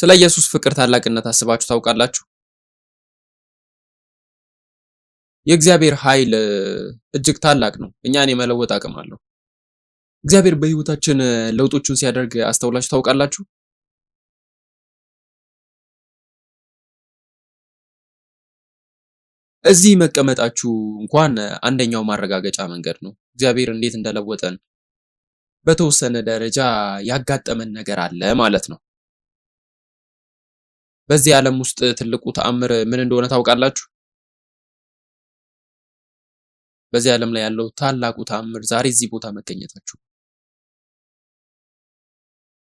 ስለ ኢየሱስ ፍቅር ታላቅነት አስባችሁ ታውቃላችሁ? የእግዚአብሔር ኃይል እጅግ ታላቅ ነው። እኛን የመለወጥ አቅም አለው። እግዚአብሔር በህይወታችን ለውጦችን ሲያደርግ አስተውላችሁ ታውቃላችሁ? እዚህ መቀመጣችሁ እንኳን አንደኛው ማረጋገጫ መንገድ ነው። እግዚአብሔር እንዴት እንደለወጠን በተወሰነ ደረጃ ያጋጠመን ነገር አለ ማለት ነው። በዚህ ዓለም ውስጥ ትልቁ ተአምር ምን እንደሆነ ታውቃላችሁ? በዚህ ዓለም ላይ ያለው ታላቁ ተአምር ዛሬ እዚህ ቦታ መገኘታችሁ።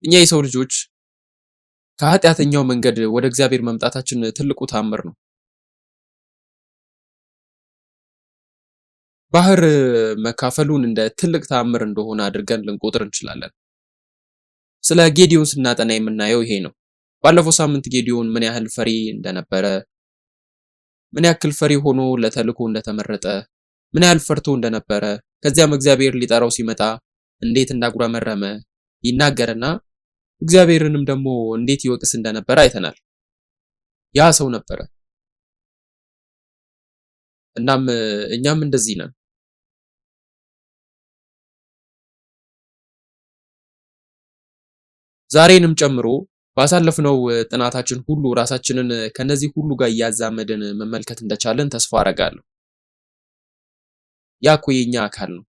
እኛ የሰው ልጆች ከኃጢአተኛው መንገድ ወደ እግዚአብሔር መምጣታችን ትልቁ ተአምር ነው። ባህር መካፈሉን እንደ ትልቅ ተአምር እንደሆነ አድርገን ልንቆጥር እንችላለን። ስለ ጌዲዮን ስናጠና የምናየው ይሄ ነው። ባለፈው ሳምንት ጌዲዮን ምን ያህል ፈሪ እንደነበረ፣ ምን ያክል ፈሪ ሆኖ ለተልእኮ እንደተመረጠ፣ ምን ያህል ፈርቶ እንደነበረ፣ ከዚያም እግዚአብሔር ሊጠራው ሲመጣ እንዴት እንዳጉረመረመ ይናገርና እግዚአብሔርንም ደግሞ እንዴት ይወቅስ እንደነበረ አይተናል። ያ ሰው ነበረ። እናም እኛም እንደዚህ ነን። ዛሬንም ጨምሮ ባሳለፍነው ጥናታችን ሁሉ ራሳችንን ከነዚህ ሁሉ ጋር እያዛመድን መመልከት እንደቻለን ተስፋ አደርጋለሁ። ያ እኮ የኛ አካል ነው።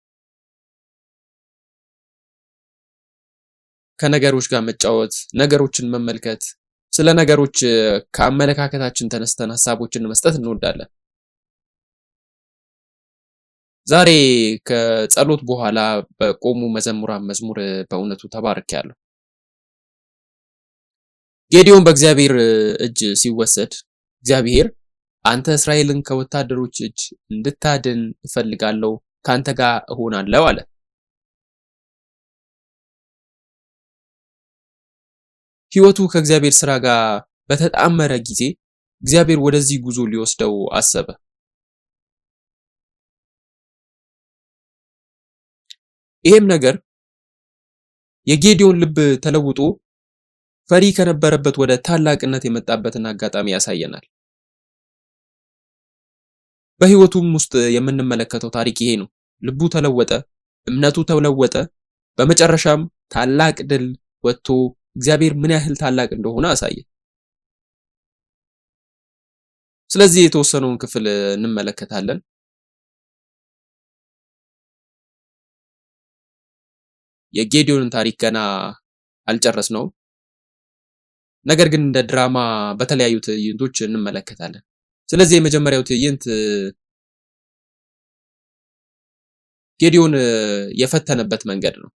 ከነገሮች ጋር መጫወት፣ ነገሮችን መመልከት፣ ስለ ነገሮች ከአመለካከታችን ተነስተን ሐሳቦችን መስጠት እንወዳለን። ዛሬ ከጸሎት በኋላ በቆሙ መዘሙራን መዝሙር በእውነቱ ተባርኬያለሁ። ጌዲዮን በእግዚአብሔር እጅ ሲወሰድ እግዚአብሔር አንተ እስራኤልን ከወታደሮች እጅ እንድታድን እፈልጋለሁ፣ ካንተ ጋር እሆናለሁ አለ። ሕይወቱ ከእግዚአብሔር ሥራ ጋር በተጣመረ ጊዜ እግዚአብሔር ወደዚህ ጉዞ ሊወስደው አሰበ። ይሄም ነገር የጌዲዮን ልብ ተለውጦ ፈሪ ከነበረበት ወደ ታላቅነት የመጣበትን አጋጣሚ ያሳየናል። በሕይወቱም ውስጥ የምንመለከተው ታሪክ ይሄ ነው። ልቡ ተለወጠ፣ እምነቱ ተለወጠ። በመጨረሻም ታላቅ ድል ወጥቶ እግዚአብሔር ምን ያህል ታላቅ እንደሆነ አሳየ። ስለዚህ የተወሰነውን ክፍል እንመለከታለን። የጌዲዮንን ታሪክ ገና አልጨረስነውም። ነገር ግን እንደ ድራማ በተለያዩ ትዕይንቶች እንመለከታለን። ስለዚህ የመጀመሪያው ትዕይንት ጌዲዮን የፈተነበት መንገድ ነው።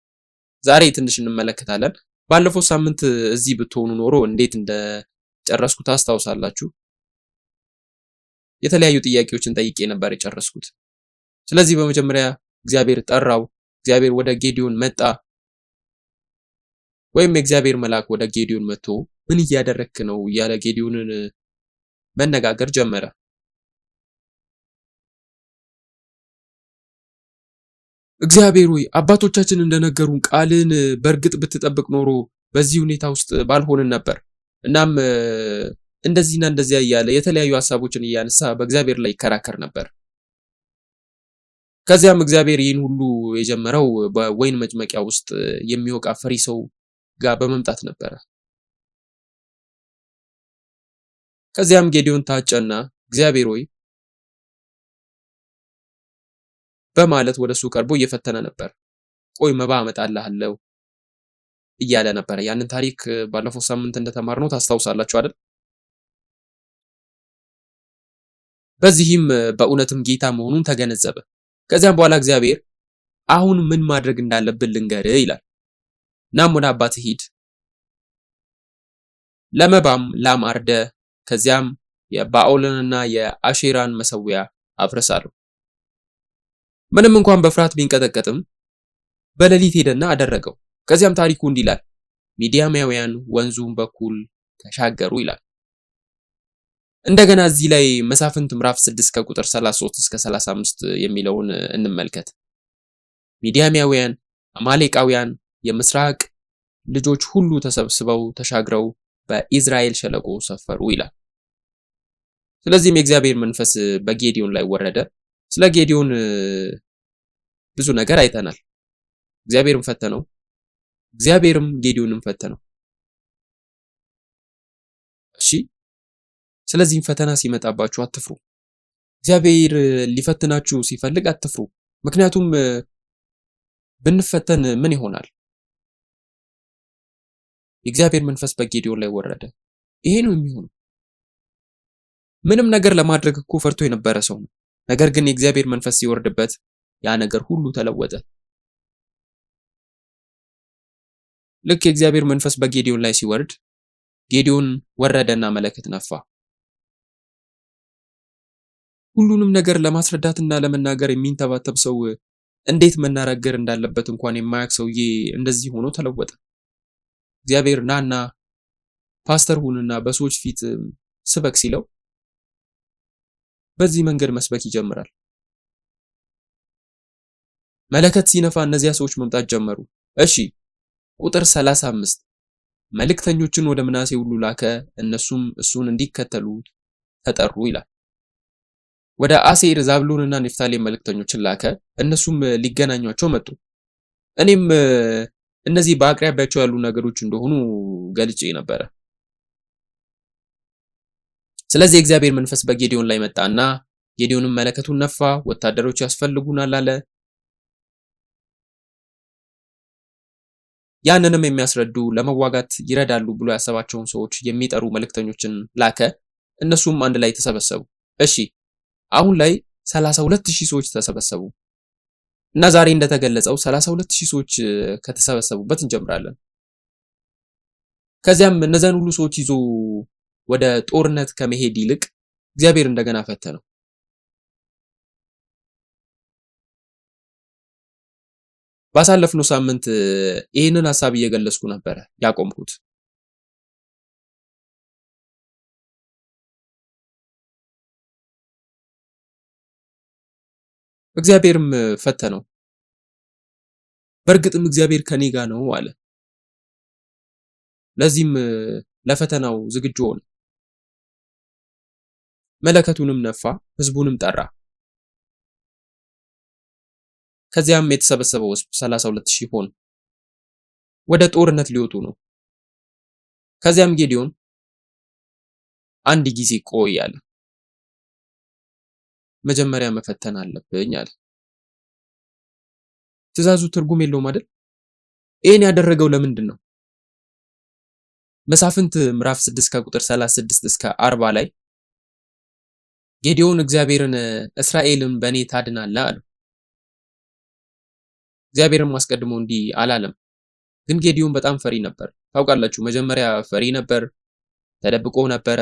ዛሬ ትንሽ እንመለከታለን። ባለፈው ሳምንት እዚህ ብትሆኑ ኖሮ እንዴት እንደጨረስኩት ታስታውሳላችሁ። የተለያዩ ጥያቄዎችን ጠይቄ ነበር የጨረስኩት። ስለዚህ በመጀመሪያ እግዚአብሔር ጠራው። እግዚአብሔር ወደ ጌዲዮን መጣ። ወይም የእግዚአብሔር መልአክ ወደ ጌዲዮን መጥቶ ምን እያደረክ ነው እያለ ጌዲዮንን መነጋገር ጀመረ። እግዚአብሔር ሆይ አባቶቻችን እንደነገሩን ቃልን በእርግጥ ብትጠብቅ ኖሮ በዚህ ሁኔታ ውስጥ ባልሆንን ነበር። እናም እንደዚህና እንደዚያ እያለ የተለያዩ ሐሳቦችን እያነሳ በእግዚአብሔር ላይ ይከራከር ነበር። ከዚያም እግዚአብሔር ይህን ሁሉ የጀመረው በወይን መጭመቂያ ውስጥ የሚወቃ ፈሪ ሰው ጋር በመምጣት ነበረ። ከዚያም ጌዲዮን ታጨና እግዚአብሔር ሆይ በማለት ወደሱ ቀርቦ እየፈተነ ነበር። ቆይ መባ አመጣልሃለሁ እያለ ነበር። ያንን ታሪክ ባለፈው ሳምንት እንደተማርነው ታስታውሳላችሁ አይደል? በዚህም በእውነትም ጌታ መሆኑን ተገነዘበ። ከዚያም በኋላ እግዚአብሔር አሁን ምን ማድረግ እንዳለብን ልንገርህ ይላል። ናም ወደ አባትህ ሂድ፣ ለመባም ላም አርደ፣ ከዚያም የባኦልንና የአሼራን መሰዊያ አፍርስ አለው። ምንም እንኳን በፍርሃት ቢንቀጠቀጥም በሌሊት ሄደና አደረገው። ከዚያም ታሪኩ እንዲህ ይላል፣ ሚዲያማውያን ወንዙን በኩል ተሻገሩ ይላል። እንደገና እዚህ ላይ መሳፍንት ምዕራፍ 6 ከቁጥር 33 እስከ 35 የሚለውን እንመልከት። ሚዲያማውያን፣ አማሌቃውያን፣ የምስራቅ ልጆች ሁሉ ተሰብስበው ተሻግረው በኢዝራኤል ሸለቆ ሰፈሩ ይላል። ስለዚህም የእግዚአብሔር መንፈስ በጌዲዮን ላይ ወረደ። ስለ ጌዲዮን ብዙ ነገር አይተናል። እግዚአብሔርም ፈተነው፣ እግዚአብሔርም ጌዲዮንን ፈተነው። እሺ፣ ስለዚህም ፈተና ሲመጣባችሁ አትፍሩ። እግዚአብሔር ሊፈትናችሁ ሲፈልግ አትፍሩ። ምክንያቱም ብንፈተን ምን ይሆናል? የእግዚአብሔር መንፈስ በጌዲዮን ላይ ወረደ። ይሄ ነው የሚሆነው። ምንም ነገር ለማድረግ እኮ ፈርቶ የነበረ ሰው ነው። ነገር ግን የእግዚአብሔር መንፈስ ሲወርድበት ያ ነገር ሁሉ ተለወጠ። ልክ የእግዚአብሔር መንፈስ በጌዲዮን ላይ ሲወርድ ጌዲዮን ወረደና መለከት ነፋ። ሁሉንም ነገር ለማስረዳትና ለመናገር የሚንተባተብ ሰው እንዴት መናገር እንዳለበት እንኳን የማያውቅ ሰውዬ እንደዚህ ሆኖ ተለወጠ። እግዚአብሔር ናና ፓስተር ሁንና በሰዎች ፊት ስበክ ሲለው በዚህ መንገድ መስበክ ይጀምራል። መለከት ሲነፋ እነዚያ ሰዎች መምጣት ጀመሩ። እሺ፣ ቁጥር 35 መልእክተኞችን ወደ ምናሴ ሁሉ ላከ፣ እነሱም እሱን እንዲከተሉ ተጠሩ ይላል። ወደ አሴር፣ ዛብሎንና ኔፍታሌም መልእክተኞችን ላከ፣ እነሱም ሊገናኟቸው መጡ። እኔም እነዚህ በአቅራቢያቸው ያሉ ነገሮች እንደሆኑ ገልጬ ነበረ። ስለዚህ የእግዚአብሔር መንፈስ በጌዲዮን ላይ መጣና ጌዲዮንም መለከቱን ነፋ፣ ወታደሮች ያስፈልጉናል አለ። ያንንም የሚያስረዱ ለመዋጋት ይረዳሉ ብሎ ያሰባቸውን ሰዎች የሚጠሩ መልእክተኞችን ላከ። እነሱም አንድ ላይ ተሰበሰቡ። እሺ፣ አሁን ላይ 32000 ሰዎች ተሰበሰቡ እና ዛሬ እንደተገለጸው 32000 ሰዎች ከተሰበሰቡበት እንጀምራለን። ከዚያም እነዛን ሁሉ ሰዎች ይዞ ወደ ጦርነት ከመሄድ ይልቅ እግዚአብሔር እንደገና ፈተነው። ባሳለፍነው ሳምንት ይህንን ሐሳብ እየገለጽኩ ነበረ ያቆምኩት። እግዚአብሔርም ፈተነው። በእርግጥም እግዚአብሔር ከኔ ጋር ነው አለ። ለዚህም ለፈተናው ዝግጁ ሆነ። መለከቱንም ነፋ፣ ህዝቡንም ጠራ። ከዚያም የተሰበሰበው ህዝብ 32000 ሆነ። ወደ ጦርነት ሊወጡ ነው። ከዚያም ጌዲዮን አንድ ጊዜ ቆይ አለ። መጀመሪያ መፈተን አለብኝ አለ። ትእዛዙ ትርጉም የለውም አይደል? ይሄን ያደረገው ለምንድን ነው? መሳፍንት ምዕራፍ 6 ከቁጥር 36 እስከ 40 ላይ ጌዲዮን እግዚአብሔርን እስራኤልን በእኔ ታድናለህ አለው። እግዚአብሔርም አስቀድሞ እንዲህ አላለም። ግን ጌዲዮን በጣም ፈሪ ነበር። ታውቃላችሁ፣ መጀመሪያ ፈሪ ነበር፣ ተደብቆ ነበረ።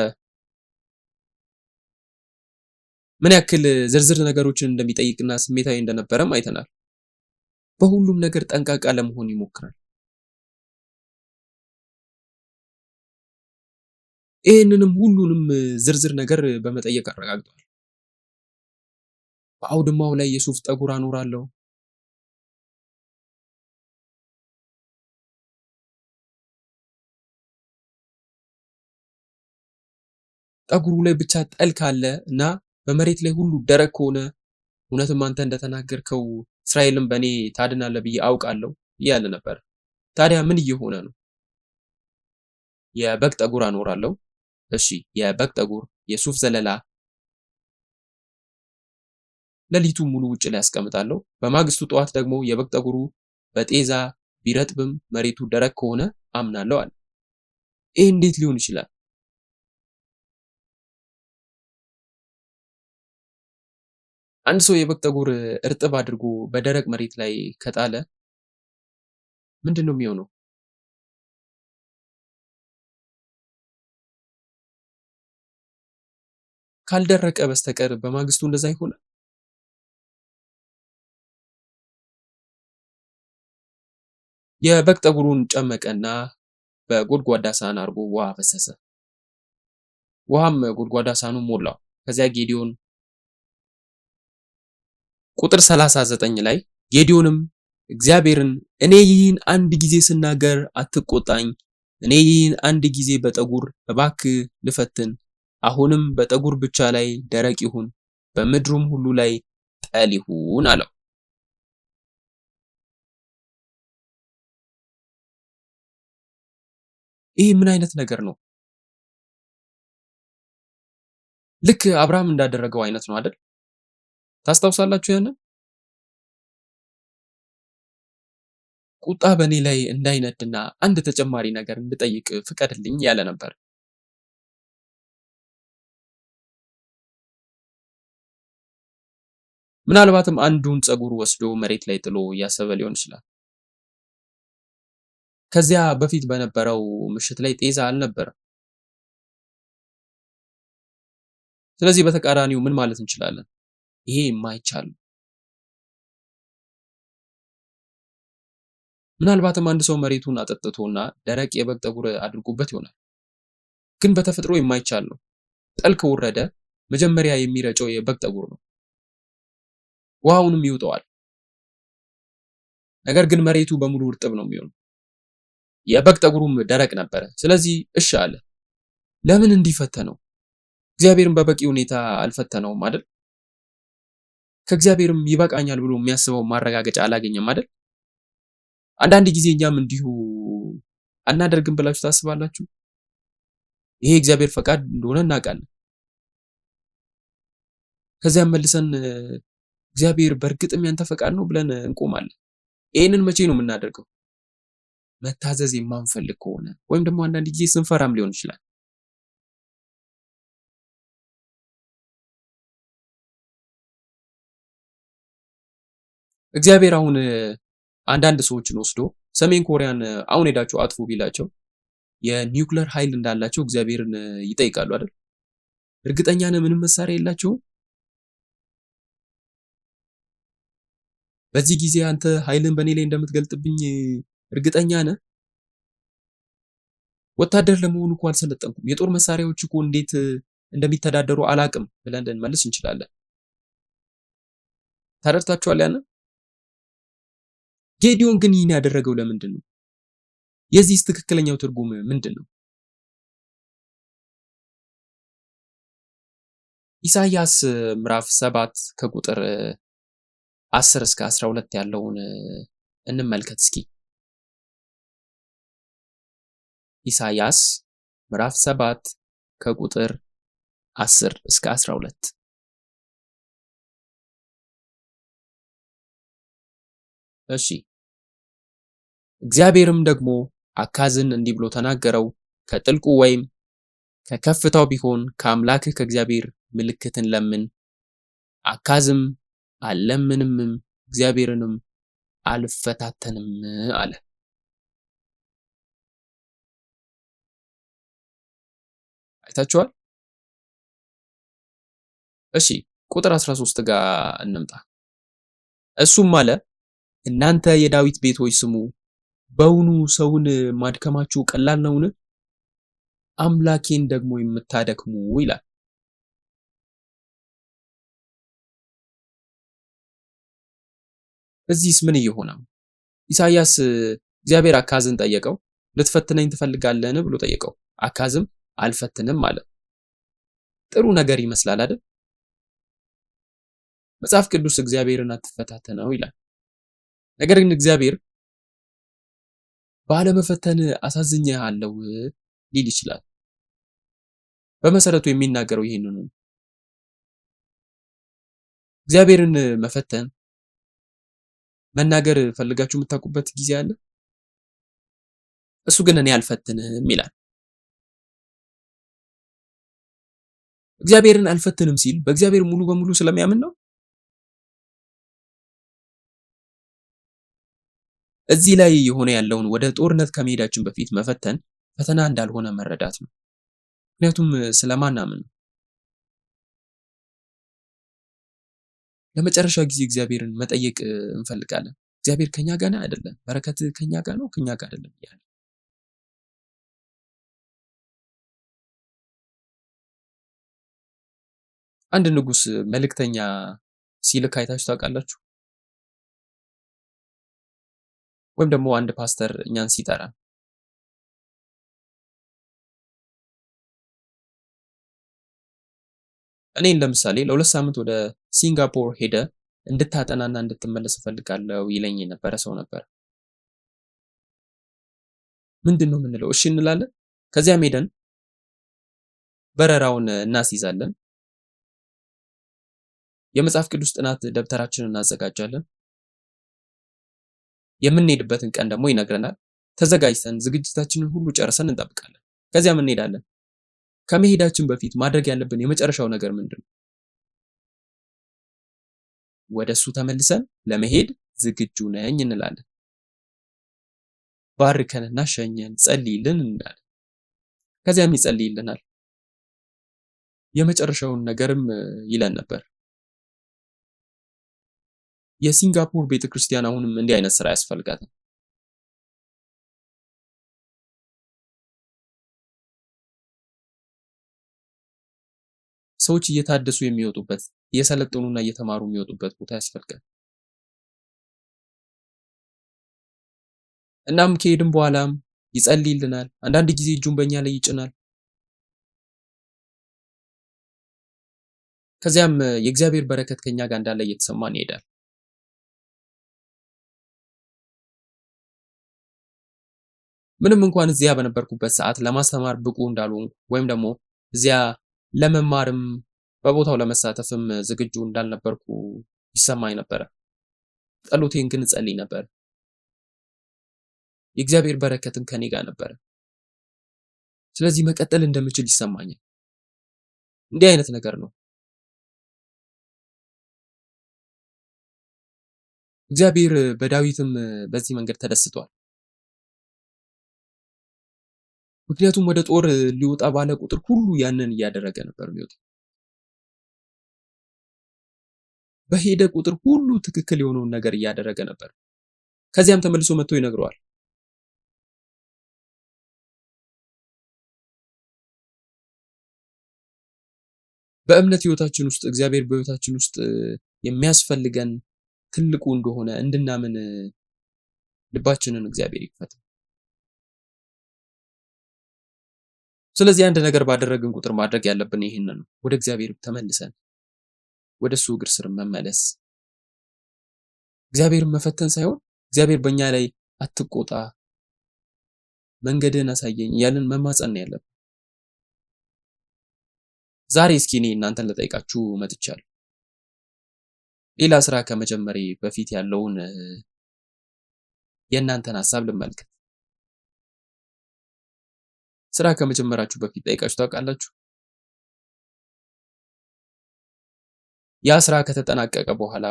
ምን ያክል ዝርዝር ነገሮችን እንደሚጠይቅና ስሜታዊ እንደነበረም አይተናል። በሁሉም ነገር ጠንቃቃ ለመሆን ይሞክራል። ይህንንም ሁሉንም ዝርዝር ነገር በመጠየቅ አረጋግጧል። በአውድማው ላይ የሱፍ ጠጉር አኖራለሁ፣ ጠጉሩ ላይ ብቻ ጠል ካለ እና በመሬት ላይ ሁሉ ደረቅ ከሆነ እውነትም አንተ እንደተናገርከው እስራኤልን በእኔ ታድናለህ ብዬ አውቃለሁ እያለ ነበር። ታዲያ ምን እየሆነ ነው? የበግ ጠጉር አኖራለሁ። እሺ፣ የበግ ጠጉር፣ የሱፍ ዘለላ ሌሊቱን ሙሉ ውጭ ላይ ያስቀምጣለሁ። በማግስቱ ጠዋት ደግሞ የበግ ጠጉሩ በጤዛ ቢረጥብም መሬቱ ደረቅ ከሆነ አምናለሁ አለ። ይህ እንዴት ሊሆን ይችላል? አንድ ሰው የበግ ጠጉር እርጥብ አድርጎ በደረቅ መሬት ላይ ከጣለ ምንድን ነው የሚሆነው? ካልደረቀ በስተቀር በማግስቱ እንደዛ ይሆናል? የበግ ጠጉሩን ጨመቀና በጎድጓዳ ሳህን አድርጎ ውሃ ፈሰሰ። ውሃም ጎድጓዳ ሳህኑን ሞላው። ከዚያ ጌዲዮን ቁጥር 39 ላይ ጌዲዮንም እግዚአብሔርን እኔ ይህን አንድ ጊዜ ስናገር አትቆጣኝ፣ እኔ ይህን አንድ ጊዜ በጠጉር እባክህ ልፈትን፣ አሁንም በጠጉር ብቻ ላይ ደረቅ ይሁን፣ በምድሩም ሁሉ ላይ ጠል ይሁን አለው። ይህ ምን አይነት ነገር ነው? ልክ አብርሃም እንዳደረገው አይነት ነው አይደል? ታስታውሳላችሁ ያንን? ቁጣ በእኔ ላይ እንዳይነድና አንድ ተጨማሪ ነገር እንድጠይቅ ፍቀድልኝ ያለ ነበር። ምናልባትም አንዱን ፀጉር ወስዶ መሬት ላይ ጥሎ እያሰበ ሊሆን ይችላል። ከዚያ በፊት በነበረው ምሽት ላይ ጤዛ አልነበረም። ስለዚህ በተቃራኒው ምን ማለት እንችላለን? ይሄ የማይቻል ነው። ምናልባትም አንድ ሰው መሬቱን አጠጥቶና ደረቅ የበግ ጠጉር አድርጎበት ይሆናል። ግን በተፈጥሮ የማይቻል ነው። ጠል ከወረደ መጀመሪያ የሚረጨው የበግ ጠጉር ነው። ውሃውንም ይውጠዋል። ነገር ግን መሬቱ በሙሉ እርጥብ ነው የሚሆነው። የበግ ጠጉሩም ደረቅ ነበረ። ስለዚህ እሺ አለ። ለምን እንዲፈተነው? እግዚአብሔርን በበቂ ሁኔታ አልፈተነውም አይደል? ከእግዚአብሔርም ይበቃኛል ብሎ የሚያስበው ማረጋገጫ አላገኘም አይደል? አንዳንድ ጊዜ እኛም እንዲሁ አናደርግም ብላችሁ ታስባላችሁ? ይሄ እግዚአብሔር ፈቃድ እንደሆነ እናውቃለን። ከዚያም መልሰን እግዚአብሔር በእርግጥም ያንተ ፈቃድ ነው ብለን እንቆማለን። ይህንን መቼ ነው የምናደርገው? መታዘዝ የማንፈልግ ከሆነ ወይም ደግሞ አንዳንድ ጊዜ ስንፈራም ሊሆን ይችላል። እግዚአብሔር አሁን አንዳንድ ሰዎችን ወስዶ ሰሜን ኮሪያን አሁን ሄዳችሁ አጥፉ ቢላቸው የኒውክለር ኃይል እንዳላቸው እግዚአብሔርን ይጠይቃሉ አይደል? እርግጠኛ ነህ ምንም መሳሪያ የላቸውም? በዚህ ጊዜ አንተ ኃይልን በእኔ ላይ እንደምትገልጥብኝ እርግጠኛ ነህ? ወታደር ለመሆኑ እኮ አልሰለጠንኩም፣ የጦር መሳሪያዎች እኮ እንዴት እንደሚተዳደሩ አላቅም ብለን ልንመልስ እንችላለን። ተረድታችኋል? ያንን ጌዲዮን ግን ይህን ያደረገው ለምንድን ነው? የዚህስ ትክክለኛው ትርጉም ምንድን ነው? ኢሳይያስ ምዕራፍ 7 ከቁጥር 10 እስከ 12 ያለውን እንመልከት እስኪ። ኢሳይያስ ምዕራፍ 7 ከቁጥር 10 እስከ 12። እሺ እግዚአብሔርም ደግሞ አካዝን እንዲህ ብሎ ተናገረው፣ ከጥልቁ ወይም ከከፍታው ቢሆን ከአምላክህ ከእግዚአብሔር ምልክትን ለምን። አካዝም አልለምንምም እግዚአብሔርንም አልፈታተንም አለ። አይታችኋል? እሺ ቁጥር 13 ጋር እንምጣ። እሱም አለ እናንተ የዳዊት ቤት ሆይ ስሙ፣ በውኑ ሰውን ማድከማችሁ ቀላል ነውን? አምላኬን ደግሞ የምታደክሙ ይላል። እዚህስ ምን እየሆነ ነው? ኢሳይያስ እግዚአብሔር አካዝን ጠየቀው፣ ልትፈትነኝ ትፈልጋለህን ብሎ ጠየቀው። አካዝም አልፈትንም አለ። ጥሩ ነገር ይመስላል አይደል? መጽሐፍ ቅዱስ እግዚአብሔርን አትፈታተነው ይላል። ነገር ግን እግዚአብሔር ባለመፈተን አሳዝኜሃለሁ ሊል ይችላል። በመሰረቱ የሚናገረው ይሄንን ነው። እግዚአብሔርን መፈተን መናገር ፈልጋችሁ የምታውቁበት ጊዜ አለ። እሱ ግን እኔ አልፈትንም ይላል። እግዚአብሔርን አልፈትንም ሲል በእግዚአብሔር ሙሉ በሙሉ ስለሚያምን ነው። እዚህ ላይ የሆነ ያለውን ወደ ጦርነት ከመሄዳችን በፊት መፈተን ፈተና እንዳልሆነ መረዳት ነው። ምክንያቱም ስለማናምን ነው። ለመጨረሻ ጊዜ እግዚአብሔርን መጠየቅ እንፈልጋለን። እግዚአብሔር ከኛ ጋር ነው አይደለም? በረከት ከኛ ጋር ነው ከኛ ጋር አይደለም ያለ። አንድ ንጉስ መልእክተኛ ሲልክ አይታችሁ ታውቃላችሁ? ወይም ደግሞ አንድ ፓስተር እኛን ሲጠራ እኔን ለምሳሌ ለ2 ሳምንት ወደ ሲንጋፖር ሄደህ እንድታጠናና እንድትመለስ እፈልጋለሁ ይለኝ የነበረ ሰው ነበር። ምንድነው የምንለው? እሺ እንላለን። ከዚያም ሄደን በረራውን እናስይዛለን። የመጽሐፍ ቅዱስ ጥናት ደብተራችንን እናዘጋጃለን። የምንሄድበትን ቀን ደግሞ ይነግረናል። ተዘጋጅተን ዝግጅታችንን ሁሉ ጨርሰን እንጠብቃለን። ከዚያም እንሄዳለን። ከመሄዳችን በፊት ማድረግ ያለብን የመጨረሻው ነገር ምንድነው? ወደሱ ተመልሰን ለመሄድ ዝግጁ ነኝ እንላለን። ባርከንና ሸኘን፣ ጸልይልን እንላለን። ከዚያም ይጸልይልናል። የመጨረሻውን ነገርም ይለን ነበር። የሲንጋፖር ቤተክርስቲያን አሁንም እንዲህ አይነት ስራ ያስፈልጋታል። ሰዎች እየታደሱ የሚወጡበት፣ እየሰለጠኑና እየተማሩ የሚወጡበት ቦታ ያስፈልጋል። እናም ከሄድን በኋላም ይጸልይልናል። አንዳንድ ጊዜ እጁን በእኛ ላይ ይጭናል። ከዚያም የእግዚአብሔር በረከት ከኛ ጋር እንዳለ እየተሰማን ይሄዳል። ምንም እንኳን እዚያ በነበርኩበት ሰዓት ለማስተማር ብቁ እንዳልሆንኩ ወይም ደግሞ እዚያ ለመማርም በቦታው ለመሳተፍም ዝግጁ እንዳልነበርኩ ይሰማኝ ነበረ። ጸሎቴን ግን እጸልይ ነበር። የእግዚአብሔር በረከትም ከኔ ጋር ነበረ። ስለዚህ መቀጠል እንደምችል ይሰማኛል። እንዲህ አይነት ነገር ነው። እግዚአብሔር በዳዊትም በዚህ መንገድ ተደስቷል። ምክንያቱም ወደ ጦር ሊወጣ ባለ ቁጥር ሁሉ ያንን እያደረገ ነበር የሚወጣው። በሄደ ቁጥር ሁሉ ትክክል የሆነውን ነገር እያደረገ ነበር። ከዚያም ተመልሶ መጥቶ ይነግረዋል። በእምነት ህይወታችን ውስጥ እግዚአብሔር በህይወታችን ውስጥ የሚያስፈልገን ትልቁ እንደሆነ እንድናምን ልባችንን እግዚአብሔር ይክፈት። ስለዚህ አንድ ነገር ባደረግን ቁጥር ማድረግ ያለብን ይሄንን ነው። ወደ እግዚአብሔር ተመልሰን ወደሱ እግር ስር መመለስ፣ እግዚአብሔርን መፈተን ሳይሆን እግዚአብሔር በእኛ ላይ አትቆጣ፣ መንገድህን አሳየኝ እያልን መማጸን ነው ያለብን። ዛሬ እስኪ እኔ እናንተን ልጠይቃችሁ መጥቻለሁ። ሌላ ስራ ከመጀመሬ በፊት ያለውን የእናንተን ሀሳብ ልመልከት። ስራ ከመጀመራችሁ በፊት ጠይቃችሁ ታውቃላችሁ? ያ ስራ ከተጠናቀቀ በኋላ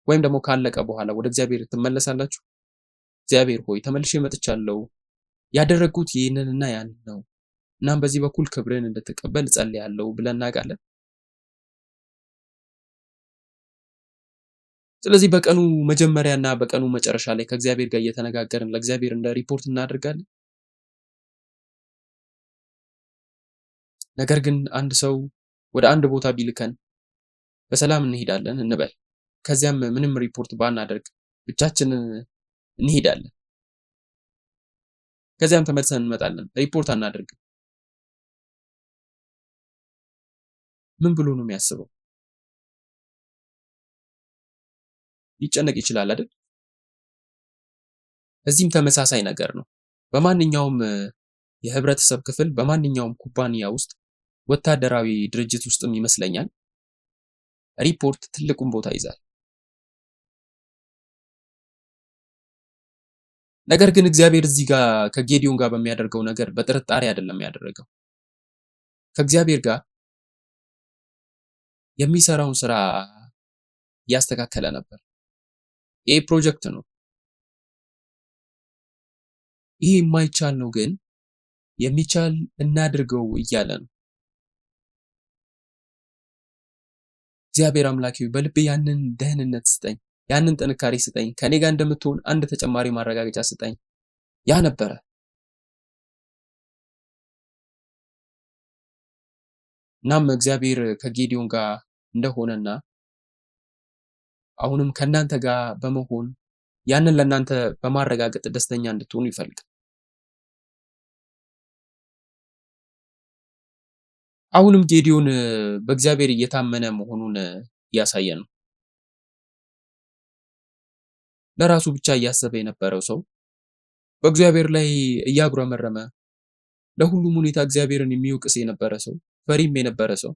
ወይም ደግሞ ካለቀ በኋላ ወደ እግዚአብሔር ትመለሳላችሁ? እግዚአብሔር ሆይ ተመልሼ መጥቻለሁ፣ ያደረግኩት ይህንንና ያንን ነው፣ እናም በዚህ በኩል ክብርን እንድትቀበል ጸልያለሁ ብለን እናውቃለን። ስለዚህ በቀኑ መጀመሪያና በቀኑ መጨረሻ ላይ ከእግዚአብሔር ጋር እየተነጋገርን ለእግዚአብሔር እንደ ሪፖርት እናደርጋለን። ነገር ግን አንድ ሰው ወደ አንድ ቦታ ቢልከን በሰላም እንሄዳለን እንበል። ከዚያም ምንም ሪፖርት ባናደርግ ብቻችንን እንሄዳለን። ከዚያም ተመልሰን እንመጣለን። ሪፖርት አናደርግም። ምን ብሎ ነው የሚያስበው? ሊጨነቅ ይችላል አይደል? እዚህም ተመሳሳይ ነገር ነው። በማንኛውም የህብረተሰብ ክፍል፣ በማንኛውም ኩባንያ ውስጥ፣ ወታደራዊ ድርጅት ውስጥም ይመስለኛል ሪፖርት ትልቁን ቦታ ይዛል። ነገር ግን እግዚአብሔር እዚህ ጋር ከጌዲዮን ጋር በሚያደርገው ነገር በጥርጣሬ አይደለም ያደረገው። ከእግዚአብሔር ጋር የሚሰራውን ስራ እያስተካከለ ነበር። ይሄ ፕሮጀክት ነው። ይሄ የማይቻል ነው፣ ግን የሚቻል እናድርገው እያለ ነው። እግዚአብሔር አምላኬ በልቤ ያንን ደህንነት ስጠኝ፣ ያንን ጥንካሬ ስጠኝ፣ ከኔ ጋር እንደምትሆን አንድ ተጨማሪ ማረጋገጫ ስጠኝ። ያ ነበረ። እናም እግዚአብሔር ከጌዲዮን ጋር እንደሆነና አሁንም ከእናንተ ጋር በመሆን ያንን ለእናንተ በማረጋገጥ ደስተኛ እንድትሆኑ ይፈልጋል። አሁንም ጌዲዮን በእግዚአብሔር እየታመነ መሆኑን እያሳየ ነው። ለራሱ ብቻ እያሰበ የነበረው ሰው በእግዚአብሔር ላይ እያጉረመረመ ለሁሉም ሁኔታ እግዚአብሔርን የሚወቅስ የነበረ ሰው፣ ፈሪም የነበረ ሰው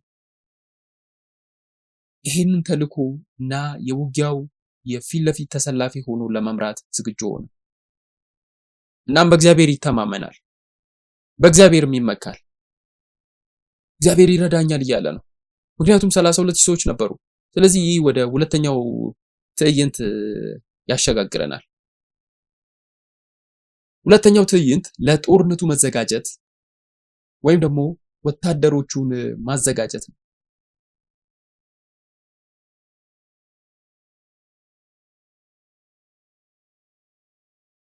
ይሄንን ተልእኮ እና የውጊያው የፊት ለፊት ተሰላፊ ሆኖ ለመምራት ዝግጁ ሆነ። እናም በእግዚአብሔር ይተማመናል፣ በእግዚአብሔርም ይመካል። እግዚአብሔር ይረዳኛል እያለ ነው። ምክንያቱም 32 ሺህ ሰዎች ነበሩ። ስለዚህ ይህ ወደ ሁለተኛው ትዕይንት ያሸጋግረናል። ሁለተኛው ትዕይንት ለጦርነቱ መዘጋጀት ወይም ደግሞ ወታደሮቹን ማዘጋጀት ነው።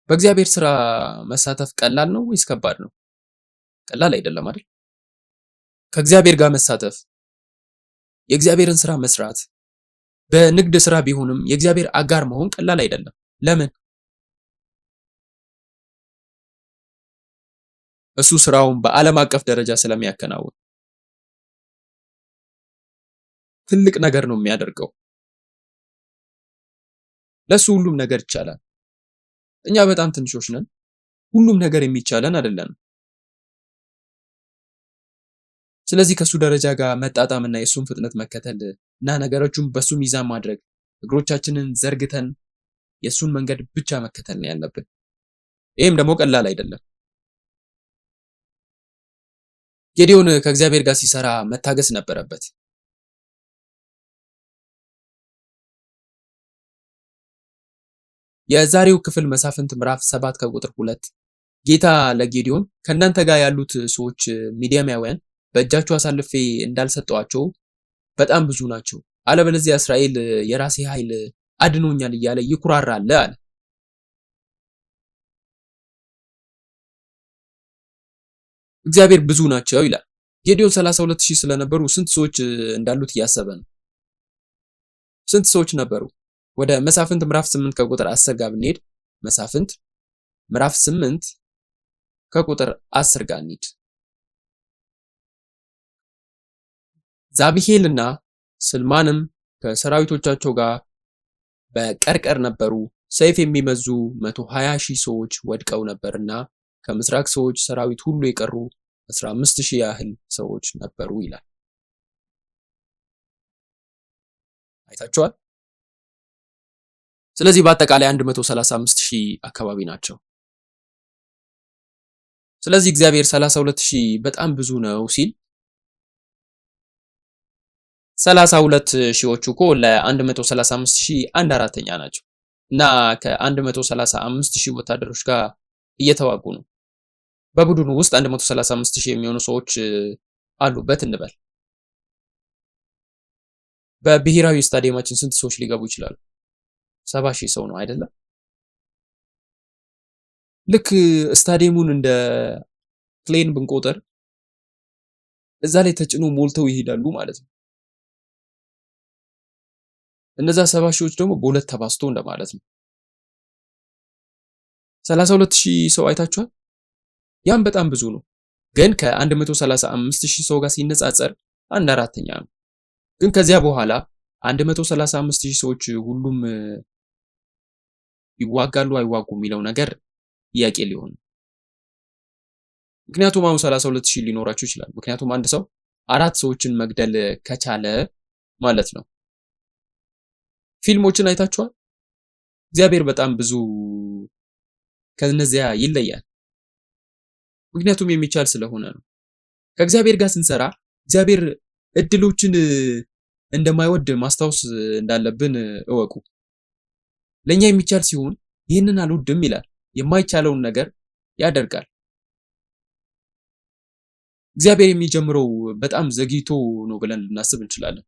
በእግዚአብሔር ስራ መሳተፍ ቀላል ነው ወይስ ከባድ ነው? ቀላል አይደለም አይደል? ከእግዚአብሔር ጋር መሳተፍ፣ የእግዚአብሔርን ስራ መስራት፣ በንግድ ስራ ቢሆንም የእግዚአብሔር አጋር መሆን ቀላል አይደለም። ለምን? እሱ ስራውን በዓለም አቀፍ ደረጃ ስለሚያከናውን ትልቅ ነገር ነው የሚያደርገው። ለሱ ሁሉም ነገር ይቻላል። እኛ በጣም ትንሾች ነን። ሁሉም ነገር የሚቻለን አይደለም። ስለዚህ ከሱ ደረጃ ጋር መጣጣምና የሱን ፍጥነት መከተል እና ነገሮቹን በሱ ሚዛን ማድረግ፣ እግሮቻችንን ዘርግተን የሱን መንገድ ብቻ መከተል ነው ያለብን። ይህም ደግሞ ቀላል አይደለም። ጌዲዮን ከእግዚአብሔር ጋር ሲሰራ መታገስ ነበረበት። የዛሬው ክፍል መሳፍንት ምዕራፍ 7 ከቁጥር 2 ጌታ ለጌዲዮን ከእናንተ ጋር ያሉት ሰዎች ሚዲያማውያን በእጃችሁ አሳልፌ እንዳልሰጠዋቸው በጣም ብዙ ናቸው፣ አለበለዚያ እስራኤል የራሴ ኃይል አድኖኛል እያለ ይኩራራል አለ። እግዚአብሔር ብዙ ናቸው ይላል። ጌዲዮን 32 ሺህ ስለነበሩ ስንት ሰዎች እንዳሉት እያሰበ ነው። ስንት ሰዎች ነበሩ? ወደ መሳፍንት ምዕራፍ 8 ከቁጥር 10 ጋር ብንሄድ መሳፍንት ምዕራፍ 8 ከቁጥር 10 ጋር እንሂድ። ዛብሄልና ስልማንም ከሰራዊቶቻቸው ጋር በቀርቀር ነበሩ። ሰይፍ የሚመዙ 120 ሺህ ሰዎች ወድቀው ነበርና ከምስራቅ ሰዎች ሰራዊት ሁሉ የቀሩ 15 ሺህ ያህል ሰዎች ነበሩ ይላል። አይታችኋል? ስለዚህ በአጠቃላይ 135 ሺህ አካባቢ ናቸው። ስለዚህ እግዚአብሔር 32 ሺህ በጣም ብዙ ነው ሲል 32 ሺዎቹ እኮ ለ135 ሺህ 1/4ኛ ናቸው እና ከ135 ሺህ ወታደሮች ጋር እየተዋጉ ነው። በቡድኑ ውስጥ 135 ሺህ የሚሆኑ ሰዎች አሉበት እንበል። በብሔራዊ ስታዲየማችን ስንት ሰዎች ሊገቡ ይችላሉ? 70 ሺህ ሰው ነው አይደለም? ልክ ስታዲየሙን እንደ ፕሌን ብንቆጥር እዛ ላይ ተጭኖ ሞልተው ይሄዳሉ ማለት ነው። እነዛ 70 ሺዎች ደግሞ በሁለት ተባዝቶ እንደማለት ነው። 32 ሺህ ሰው አይታችኋል? ያም በጣም ብዙ ነው። ግን ከ135 ሺህ ሰው ጋር ሲነጻጸር 1/4ኛ ነው። ግን ከዚያ በኋላ 135 ሺህ ሰዎች ሁሉም ይዋጋሉ አይዋጉ የሚለው ነገር ጥያቄ ሊሆን። ምክንያቱም አሁን 32 ሺህ ሊኖራቸው ይችላል። ምክንያቱም አንድ ሰው 4 ሰዎችን መግደል ከቻለ ማለት ነው። ፊልሞችን አይታችኋል? እግዚአብሔር በጣም ብዙ ከነዚያ ይለያል። ምክንያቱም የሚቻል ስለሆነ ነው። ከእግዚአብሔር ጋር ስንሰራ እግዚአብሔር እድሎችን እንደማይወድ ማስታወስ እንዳለብን እወቁ። ለኛ የሚቻል ሲሆን ይህንን አልወድም ይላል። የማይቻለውን ነገር ያደርጋል። እግዚአብሔር የሚጀምረው በጣም ዘግይቶ ነው ብለን ልናስብ እንችላለን።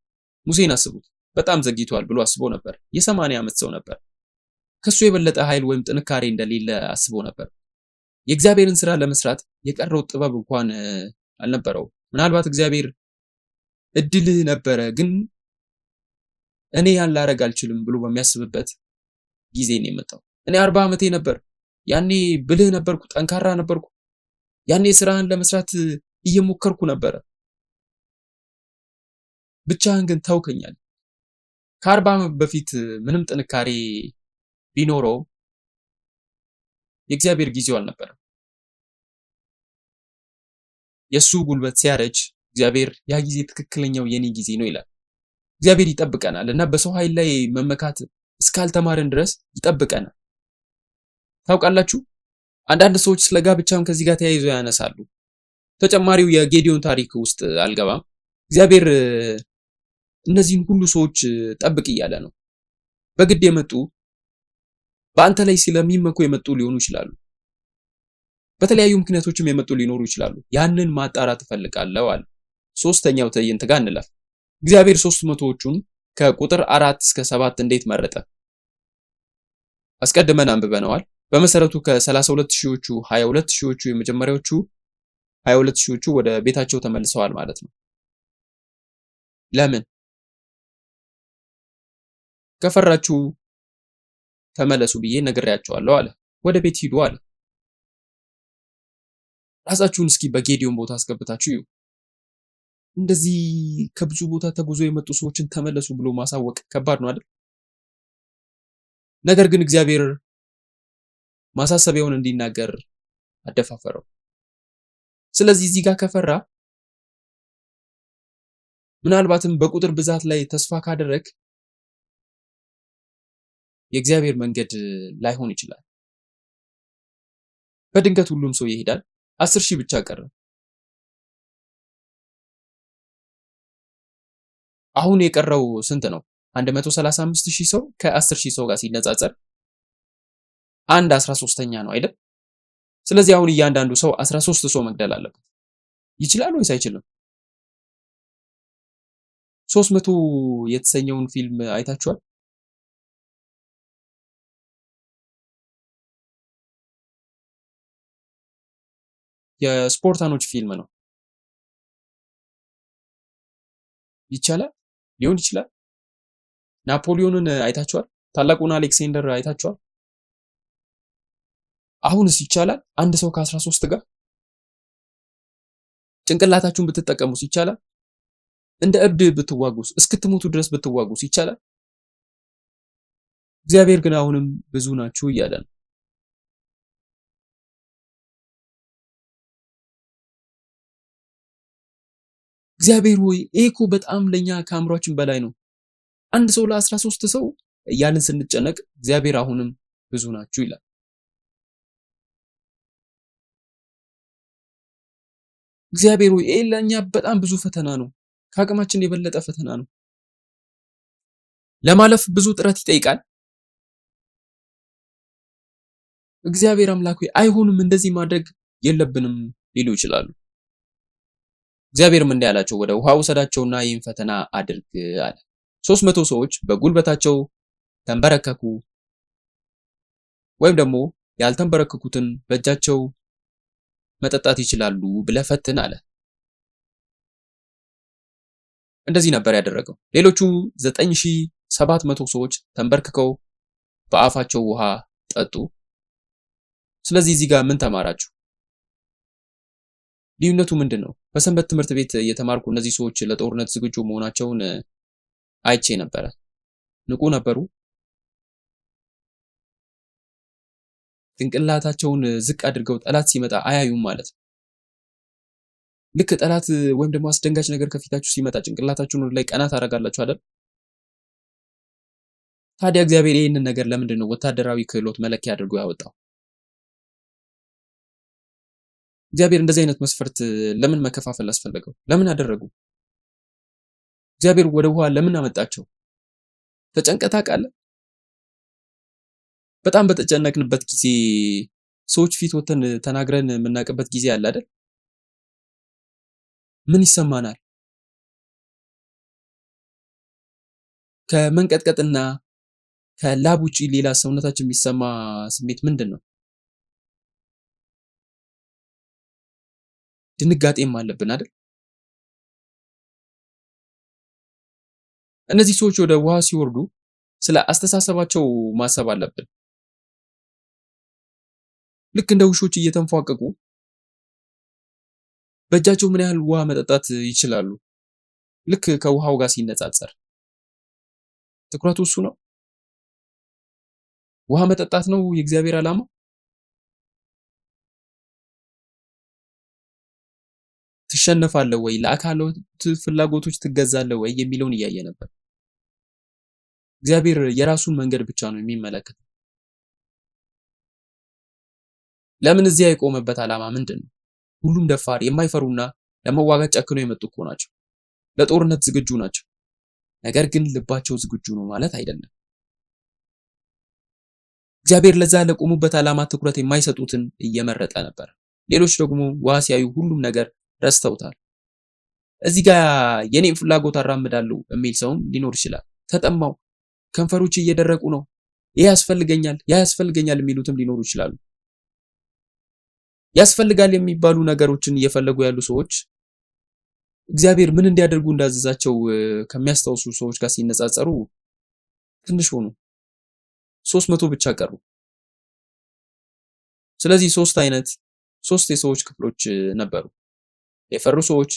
ሙሴን አስቡት። በጣም ዘግይቷል ብሎ አስቦ ነበር። የ80 ዓመት ሰው ነበር። ከሱ የበለጠ ኃይል ወይም ጥንካሬ እንደሌለ አስቦ ነበር። የእግዚአብሔርን ስራ ለመስራት የቀረው ጥበብ እንኳን አልነበረው። ምናልባት እግዚአብሔር እድልህ ነበረ፣ ግን እኔ ያን ላረግ አልችልም ብሎ በሚያስብበት ጊዜ ነው የመጣው። እኔ 40 ዓመቴ ነበር፣ ያኔ ብልህ ነበርኩ፣ ጠንካራ ነበርኩ፣ ያኔ ስራህን ለመስራት እየሞከርኩ ነበረ። ብቻህን ግን ተውከኝ አለ። ከ40 ዓመት በፊት ምንም ጥንካሬ ቢኖረው የእግዚአብሔር ጊዜው አልነበረም። የእሱ ጉልበት ሲያረጅ እግዚአብሔር ያ ጊዜ ትክክለኛው የኔ ጊዜ ነው ይላል። እግዚአብሔር ይጠብቀናል እና በሰው ኃይል ላይ መመካት እስካልተማርን ድረስ ይጠብቀናል። ታውቃላችሁ፣ አንዳንድ ሰዎች ስለ ጋብቻም ከዚህ ጋር ተያይዘው ያነሳሉ። ተጨማሪው የጌዲዮን ታሪክ ውስጥ አልገባም። እግዚአብሔር እነዚህን ሁሉ ሰዎች ጠብቅ እያለ ነው። በግድ የመጡ በአንተ ላይ ስለሚመኩ የመጡ ሊሆኑ ይችላሉ። በተለያዩ ምክንያቶችም የመጡ ሊኖሩ ይችላሉ። ያንን ማጣራት እፈልጋለሁ አለ። ሶስተኛው ትዕይንት ጋር እንለፍ። እግዚአብሔር 300ዎቹን ከቁጥር 4 እስከ 7 እንዴት መረጠ? አስቀድመን አንብበነዋል። በመሰረቱ ከ32 ሺዎቹ 22 ሺዎቹ የመጀመሪያዎቹ 22 ሺዎቹ ወደ ቤታቸው ተመልሰዋል ማለት ነው። ለምን? ከፈራችሁ ተመለሱ ብዬ ነግሬያቸዋለሁ አለ። ወደ ቤት ሂዱ አለ። ራሳችሁን እስኪ በጌዲዮን ቦታ አስገብታችሁ እዩ። እንደዚህ ከብዙ ቦታ ተጉዞ የመጡ ሰዎችን ተመለሱ ብሎ ማሳወቅ ከባድ ነው አይደል? ነገር ግን እግዚአብሔር ማሳሰቢያውን እንዲናገር አደፋፈረው። ስለዚህ እዚህ ጋር ከፈራ ምናልባትም በቁጥር ብዛት ላይ ተስፋ ካደረግ የእግዚአብሔር መንገድ ላይሆን ይችላል። በድንገት ሁሉም ሰው ይሄዳል። 10 ሺህ ብቻ ቀረ። አሁን የቀረው ስንት ነው? 135 ሺህ ሰው ከ10 ሺህ ሰው ጋር ሲነጻጸር አንድ 13ኛ ነው አይደል? ስለዚህ አሁን እያንዳንዱ ሰው 13 ሰው መግደል አለበት። ይችላል ወይስ አይችልም? 300 የተሰኘውን ፊልም አይታችኋል? የስፖርታኖች ፊልም ነው። ይቻላል? ሊሆን ይችላል። ናፖሊዮንን አይታችኋል? ታላቁን አሌክሳንደር አይታችኋል? አሁንስ ይቻላል? አንድ ሰው ከ13 ጋር ጭንቅላታችሁን ብትጠቀሙስ ይቻላል? እንደ እብድ ብትዋጉስ፣ እስክትሞቱ ድረስ ብትዋጉስ ይቻላል? እግዚአብሔር ግን አሁንም ብዙ ናችሁ እያለ ነው። እግዚአብሔር ሆይ ይሄ እኮ በጣም ለኛ ከአእምሯችን በላይ ነው። አንድ ሰው ለ13 ሰው እያልን ስንጨነቅ እግዚአብሔር አሁንም ብዙ ናችሁ ይላል። እግዚአብሔር ሆይ ይሄ ለኛ በጣም ብዙ ፈተና ነው። ከአቅማችን የበለጠ ፈተና ነው። ለማለፍ ብዙ ጥረት ይጠይቃል። እግዚአብሔር አምላክ ሆይ አይሆንም፣ እንደዚህ ማድረግ የለብንም ሊሉ ይችላሉ። እግዚአብሔርም እንዲህ አላቸው፣ ወደ ውሃ ውሰዳቸውና ይህን ፈተና አድርግ አለ። 300 ሰዎች በጉልበታቸው ተንበረከኩ፣ ወይም ደግሞ ያልተንበረከኩትን በእጃቸው መጠጣት ይችላሉ ብለህ ፈትን አለ። እንደዚህ ነበር ያደረገው። ሌሎቹ 9700 ሰዎች ተንበርክከው በአፋቸው ውሃ ጠጡ። ስለዚህ እዚህ ጋር ምን ተማራችሁ? ልዩነቱ ምንድን ነው? በሰንበት ትምህርት ቤት እየተማርኩ እነዚህ ሰዎች ለጦርነት ዝግጁ መሆናቸውን አይቼ ነበረ። ንቁ ነበሩ። ጭንቅላታቸውን ዝቅ አድርገው ጠላት ሲመጣ አያዩም ማለት ነው። ልክ ጠላት ወይም ደግሞ አስደንጋጭ ነገር ከፊታችሁ ሲመጣ ጭንቅላታችሁን ወደ ላይ ቀና ታደርጋላችሁ አይደል? ታዲያ እግዚአብሔር ይህንን ነገር ለምንድን ነው ወታደራዊ ክህሎት መለኪያ አድርጎ ያወጣው? እግዚአብሔር እንደዚህ አይነት መስፈርት ለምን መከፋፈል አስፈለገው? ለምን አደረጉ? እግዚአብሔር ወደ ውሃ ለምን አመጣቸው? ተጨንቀህ ታውቃለህ? በጣም በተጨነቅንበት ጊዜ ሰዎች ፊት ወተን ተናግረን የምናውቅበት ጊዜ አለ አይደል? ምን ይሰማናል? ከመንቀጥቀጥና ከላብ ውጪ ሌላ ሰውነታችን የሚሰማ ስሜት ምንድን ነው? ድንጋጤም አለብን አይደል? እነዚህ ሰዎች ወደ ውሃ ሲወርዱ ስለ አስተሳሰባቸው ማሰብ አለብን። ልክ እንደ ውሾች እየተንፏቀቁ በእጃቸው ምን ያህል ውሃ መጠጣት ይችላሉ? ልክ ከውሃው ጋር ሲነጻጸር ትኩረቱ እሱ ነው። ውሃ መጠጣት ነው የእግዚአብሔር ዓላማ? ትሸነፋለህ ወይ? ለአካላዊ ፍላጎቶች ትገዛለህ ወይ? የሚለውን እያየ ነበር። እግዚአብሔር የራሱን መንገድ ብቻ ነው የሚመለከተው። ለምን እዚያ የቆመበት ዓላማ ምንድን ነው? ሁሉም ደፋር የማይፈሩና ለመዋጋት ጨክነው የመጡ እኮ ናቸው። ለጦርነት ዝግጁ ናቸው። ነገር ግን ልባቸው ዝግጁ ነው ማለት አይደለም። እግዚአብሔር ለዛ ለቆሙበት ዓላማ ትኩረት የማይሰጡትን እየመረጠ ነበር። ሌሎች ደግሞ ውሃ ሲያዩ ሁሉም ነገር ረስተውታል። እዚህ ጋር የኔን ፍላጎት አራምዳለሁ የሚል ሰውም ሊኖር ይችላል። ተጠማው፣ ከንፈሮች እየደረቁ ነው፣ ይህ ያስፈልገኛል፣ ያ ያስፈልገኛል የሚሉትም ሊኖሩ ይችላሉ። ያስፈልጋል የሚባሉ ነገሮችን እየፈለጉ ያሉ ሰዎች እግዚአብሔር ምን እንዲያደርጉ እንዳዘዛቸው ከሚያስታውሱ ሰዎች ጋር ሲነጻጸሩ ትንሽ ሆኑ። 300 ብቻ ቀሩ። ስለዚህ ሶስት የሰዎች ክፍሎች ነበሩ። የፈሩ ሰዎች፣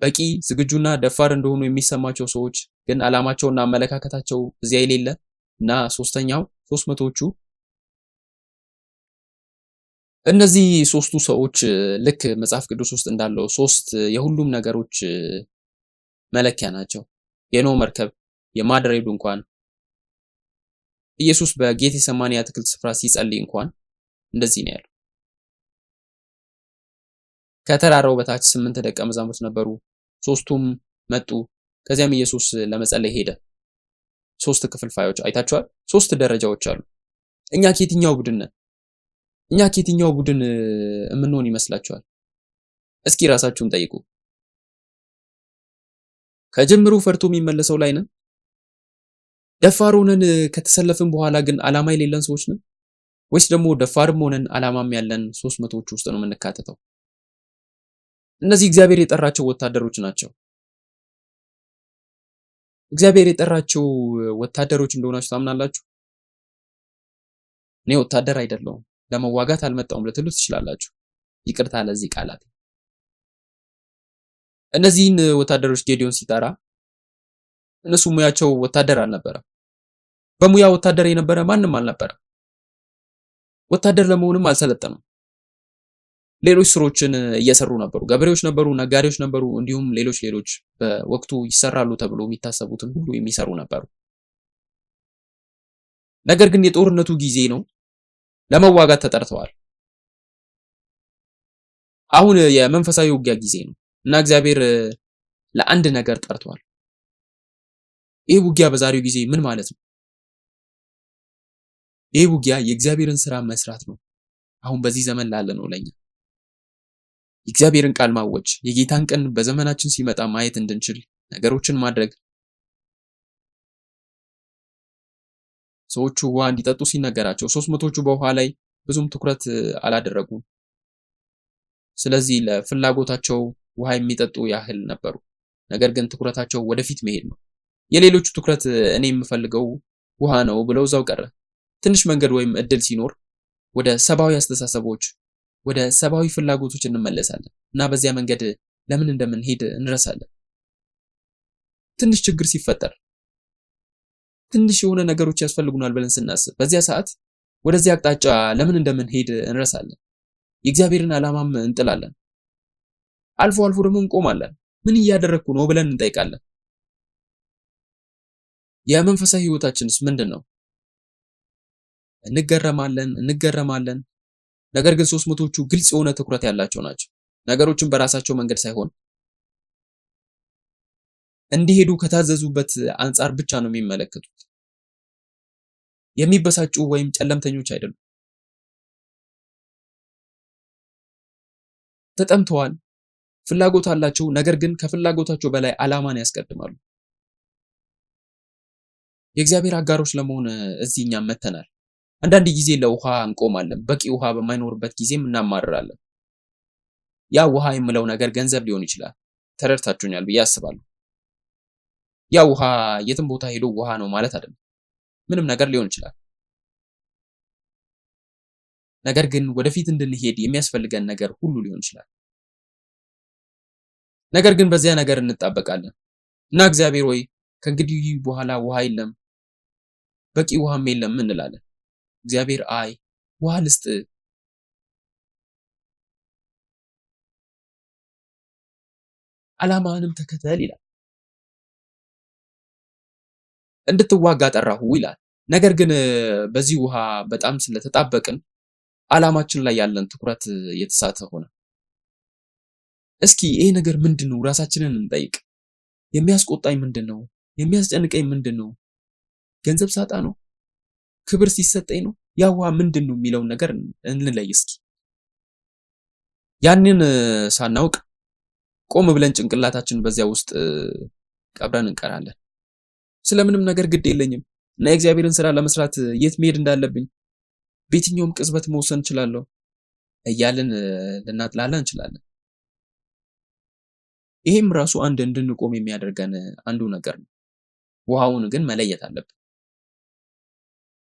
በቂ ዝግጁና ደፋር እንደሆኑ የሚሰማቸው ሰዎች ግን ዓላማቸውና አመለካከታቸው እዚያ የሌለ እና ሶስተኛው 300ዎቹ። እነዚህ ሶስቱ ሰዎች ልክ መጽሐፍ ቅዱስ ውስጥ እንዳለው ሶስት የሁሉም ነገሮች መለኪያ ናቸው። የኖህ መርከብ፣ የማደሪያው ድንኳን፣ ኢየሱስ በጌቴሰማኒ አትክልት ስፍራ ሲጸልይ እንኳን እንደዚህ ነው ያለው። ከተራራው በታች 8 ደቀ መዛሙርት ነበሩ። ሶስቱም መጡ። ከዚያም ኢየሱስ ለመጸለይ ሄደ። 3 ክፍልፋዮች አይታችኋል። 3 ደረጃዎች አሉ። እኛ ከየትኛው ቡድን ነን? እኛ ከየትኛው ቡድን የምንሆን ይመስላችኋል? እስኪ ራሳችሁን ጠይቁ። ከጅምሩ ፈርቶ የሚመለሰው ላይ ነን? ደፋር ሆነን ከተሰለፍን በኋላ ግን ዓላማ የሌለን ሰዎች ነን? ወይስ ደግሞ ደፋርም ሆነን ዓላማም ያለን 300ዎች ውስጥ ነው የምንካተተው? እነዚህ እግዚአብሔር የጠራቸው ወታደሮች ናቸው። እግዚአብሔር የጠራቸው ወታደሮች እንደሆናችሁ ታምናላችሁ? እኔ ወታደር አይደለሁም፣ ለመዋጋት አልመጣሁም ልትሉ ትችላላችሁ። ይቅርታ ለዚህ ቃላት። እነዚህን ወታደሮች ጌዲዮን ሲጠራ እነሱ ሙያቸው ወታደር አልነበረም። በሙያ ወታደር የነበረ ማንም አልነበረም። ወታደር ለመሆንም አልሰለጠኑም። ሌሎች ስሮችን እየሰሩ ነበሩ። ገበሬዎች ነበሩ፣ ነጋዴዎች ነበሩ፣ እንዲሁም ሌሎች በወቅቱ ይሰራሉ ተብሎ የሚታሰቡትን ሁሉ የሚሰሩ ነበሩ። ነገር ግን የጦርነቱ ጊዜ ነው። ለመዋጋት ተጠርተዋል። አሁን የመንፈሳዊ ውጊያ ጊዜ ነው እና እግዚአብሔር ለአንድ ነገር ጠርቷል። ይህ ውጊያ በዛሬው ጊዜ ምን ማለት ነው? ይህ ውጊያ የእግዚአብሔርን ስራ መስራት ነው። አሁን በዚህ ዘመን ላለ ነው ለኛ የእግዚአብሔርን ቃል ማወጅ፣ የጌታን ቀን በዘመናችን ሲመጣ ማየት እንድንችል ነገሮችን ማድረግ። ሰዎቹ ውሃ እንዲጠጡ ሲነገራቸው 300ዎቹ በውሃ ላይ ብዙም ትኩረት አላደረጉም። ስለዚህ ለፍላጎታቸው ውሃ የሚጠጡ ያህል ነበሩ። ነገር ግን ትኩረታቸው ወደፊት መሄድ ነው። የሌሎቹ ትኩረት እኔ የምፈልገው ውሃ ነው ብለው እዛው ቀረ። ትንሽ መንገድ ወይም እድል ሲኖር ወደ ሰብአዊ አስተሳሰቦች፣ ወደ ሰብአዊ ፍላጎቶች እንመለሳለን እና በዚያ መንገድ ለምን እንደምንሄድ እንረሳለን። ትንሽ ችግር ሲፈጠር ትንሽ የሆነ ነገሮች ያስፈልጉናል ብለን ስናስብ በዚያ ሰዓት ወደዚያ አቅጣጫ ለምን እንደምንሄድ እንረሳለን። የእግዚአብሔርን ዓላማም እንጥላለን። አልፎ አልፎ ደግሞ እንቆማለን። ምን እያደረግኩ ነው ብለን እንጠይቃለን። የመንፈሳዊ ህይወታችንስ ምንድን ነው? እንገረማለን። ነገር ግን 300ዎቹ ግልጽ የሆነ ትኩረት ያላቸው ናቸው። ነገሮችን በራሳቸው መንገድ ሳይሆን እንዲሄዱ ከታዘዙበት አንጻር ብቻ ነው የሚመለከቱት። የሚበሳጩ ወይም ጨለምተኞች አይደሉም። ተጠምተዋል፣ ፍላጎት አላቸው። ነገር ግን ከፍላጎታቸው በላይ ዓላማን ያስቀድማሉ። የእግዚአብሔር አጋሮች ለመሆን እዚህ እኛም መተናል። አንዳንድ ጊዜ ለውሃ እንቆማለን። በቂ ውሃ በማይኖርበት ጊዜም እናማርራለን። ያ ውሃ የምለው ነገር ገንዘብ ሊሆን ይችላል። ተረድታችሁኛል ብዬ አስባለሁ። ያ ውሃ የትም ቦታ ሄዶ ውሃ ነው ማለት አይደለም። ምንም ነገር ሊሆን ይችላል። ነገር ግን ወደፊት እንድንሄድ የሚያስፈልገን ነገር ሁሉ ሊሆን ይችላል። ነገር ግን በዚያ ነገር እንጣበቃለን እና እግዚአብሔር ሆይ ከእንግዲህ በኋላ ውሃ የለም፣ በቂ ውሃም የለም እንላለን። እግዚአብሔር አይ ውሃ ልስጥ፣ ዓላማህንም ተከተል ይላል። እንድትዋጋ ጠራሁ ይላል። ነገር ግን በዚህ ውሃ በጣም ስለተጣበቅን ዓላማችን ላይ ያለን ትኩረት የተሳተ ሆነ። እስኪ ይሄ ነገር ምንድነው? ራሳችንን እንጠይቅ። የሚያስቆጣኝ ምንድነው? የሚያስጨንቀኝ ምንድነው? ገንዘብ ሳጣ ነው? ክብር ሲሰጠኝ ነው? ያ ውሃ ምንድነው የሚለውን ነገር እንለይ እስኪ። ያንን ሳናውቅ ቆም ብለን ጭንቅላታችን በዚያ ውስጥ ቀብረን እንቀራለን። ስለምንም ነገር ግድ የለኝም እና የእግዚአብሔርን ስራ ለመስራት የት መሄድ እንዳለብኝ በየትኛውም ቅጽበት መወሰን እችላለሁ እያልን ልናጥላላ እንችላለን። ይሄም ራሱ አንድ እንድንቆም የሚያደርገን አንዱ ነገር ነው። ውሃውን ግን መለየት አለብን።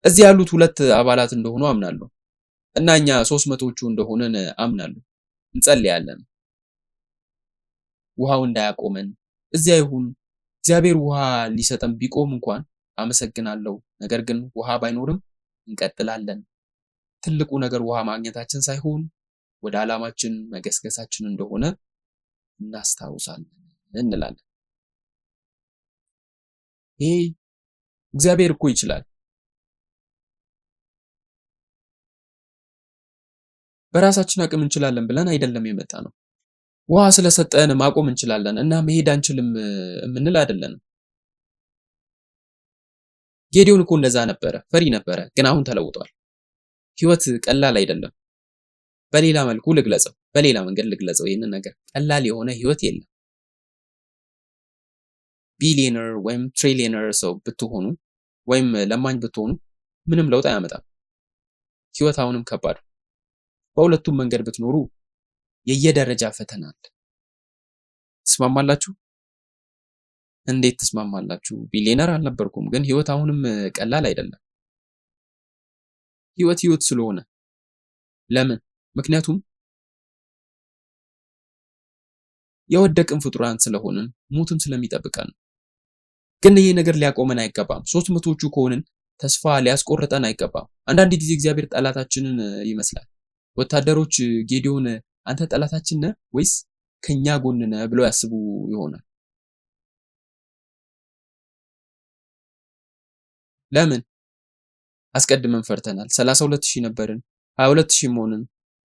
እዚህ ያሉት 2 አባላት እንደሆኑ አምናለሁ እና እኛ 300ዎቹ እንደሆነን አምናለሁ። እንጸልያለን ውሃው እንዳያቆመን እዚያ ይሁን። እግዚአብሔር ውሃ ሊሰጠን ቢቆም እንኳን አመሰግናለሁ፣ ነገር ግን ውሃ ባይኖርም እንቀጥላለን። ትልቁ ነገር ውሃ ማግኘታችን ሳይሆን ወደ ዓላማችን መገስገሳችን እንደሆነ እናስታውሳለን እንላለን። ይሄ እግዚአብሔር እኮ ይችላል። በራሳችን አቅም እንችላለን ብለን አይደለም የመጣ ነው። ውሃ ስለሰጠን ማቆም እንችላለን እና መሄድ አንችልም የምንል አይደለንም። ጌዲዮን እኮ እንደዛ ነበረ፣ ፈሪ ነበረ፣ ግን አሁን ተለውጧል። ህይወት ቀላል አይደለም። በሌላ መልኩ ልግለጸው፣ በሌላ መንገድ ልግለጸው። ይህንን ነገር ቀላል የሆነ ህይወት የለም። ቢሊየነር ወይም ትሪሊየነር ሰው ብትሆኑ ወይም ለማኝ ብትሆኑ ምንም ለውጥ አያመጣም። ህይወት አሁንም ከባድ። በሁለቱም መንገድ ብትኖሩ የየደረጃ ፈተና አለ። ትስማማላችሁ? እንዴት ትስማማላችሁ? ቢሊየነር አልነበርኩም፣ ግን ህይወት አሁንም ቀላል አይደለም። ህይወት ስለሆነ ለምን? ምክንያቱም የወደቅን ፍጡራን ስለሆንን ሞትም ስለሚጠብቀን ነው። ግን ይሄ ነገር ሊያቆመን አይገባም። 300ዎቹ ከሆንን ተስፋ ሊያስቆርጠን አይገባም። አንዳንድ ጊዜ እግዚአብሔር ጠላታችንን ይመስላል። ወታደሮች ጌዲዮን አንተ ጠላታችን ነህ ወይስ ከኛ ጎን ነህ ብለው ያስቡ ይሆናል። ለምን? አስቀድመን ፈርተናል። 32000 ነበርን፣ 22000 ሆንን።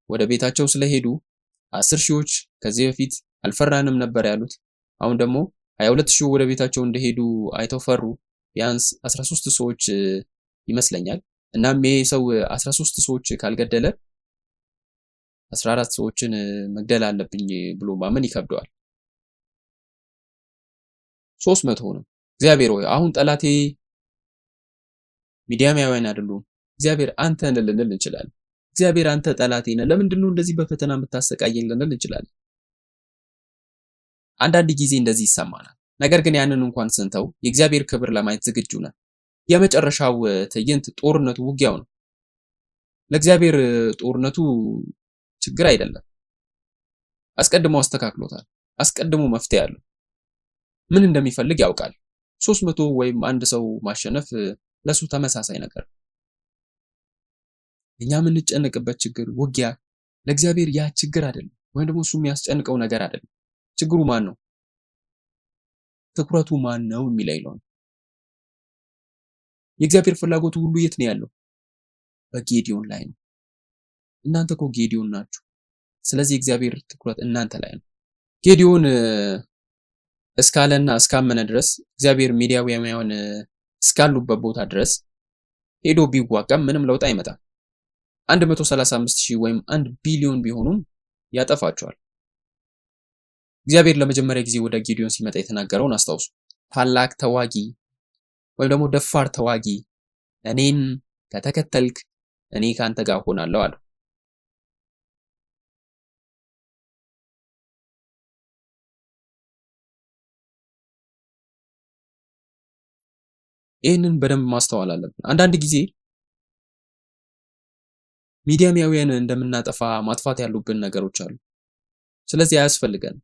ወደ ቤታቸው ስለሄዱ 10,000ዎች ከዚህ በፊት አልፈራንም ነበር ያሉት። አሁን ደግሞ 22,000 ወደ ቤታቸው እንደሄዱ አይተው ፈሩ። ቢያንስ 13 ሰዎች ይመስለኛል። እናም ይሄ ሰው 13 ሰዎች ካልገደለ 14 ሰዎችን መግደል አለብኝ ብሎ ማመን ይከብደዋል። 300 ነው። እግዚአብሔር ሆይ አሁን ጠላቴ ሚዲያማውያን አይደሉም። እግዚአብሔር አንተ ነህ ልንል እንችላለን። እግዚአብሔር አንተ ጠላቴ ነህ፣ ለምንድን ነው እንደዚህ በፈተና የምታሰቃየኝ ልንል እንችላለን። አንዳንድ ጊዜ እንደዚህ ይሰማናል። ነገር ግን ያንን እንኳን ስንተው የእግዚአብሔር ክብር ለማየት ዝግጁ ነን። የመጨረሻው ትዕይንት ጦርነቱ፣ ውጊያው ነው። ለእግዚአብሔር ጦርነቱ ችግር አይደለም። አስቀድሞ አስተካክሎታል። አስቀድሞ መፍትሄ አለው። ምን እንደሚፈልግ ያውቃል። 300 ወይም አንድ ሰው ማሸነፍ ለሱ ተመሳሳይ ነገር። እኛ የምንጨነቅበት ችግር፣ ውጊያ ለእግዚአብሔር ያ ችግር አይደለም፣ ወይም ደግሞ እሱ የሚያስጨንቀው ነገር አይደለም። ችግሩ ማን ነው? ትኩረቱ ማን ነው የሚለው ነው። የእግዚአብሔር ፍላጎቱ ሁሉ የት ነው ያለው? በጌዲዮን ላይ ነው። እናንተ እኮ ጌዲዮን ናችሁ። ስለዚህ እግዚአብሔር ትኩረት እናንተ ላይ ነው። ጌዲዮን እስካለና እስካመነ ድረስ እግዚአብሔር ሚዲያማውያን እስካሉበት ቦታ ድረስ ሄዶ ቢዋጋም ምንም ለውጥ አይመጣም። 135,000 ወይም 1 ቢሊዮን ቢሆኑም ያጠፋቸዋል። እግዚአብሔር ለመጀመሪያ ጊዜ ወደ ጌዲዮን ሲመጣ የተናገረውን አስታውሱ። ታላቅ ተዋጊ ወይም ደግሞ ደፋር ተዋጊ፣ እኔን ከተከተልክ እኔ ካንተ ጋር ሆናለሁ አለው። ይህንን በደንብ ማስተዋል አለብን። አንዳንድ ጊዜ ሚዲያማውያን እንደምናጠፋ ማጥፋት ያሉብን ነገሮች አሉ። ስለዚህ አያስፈልገን።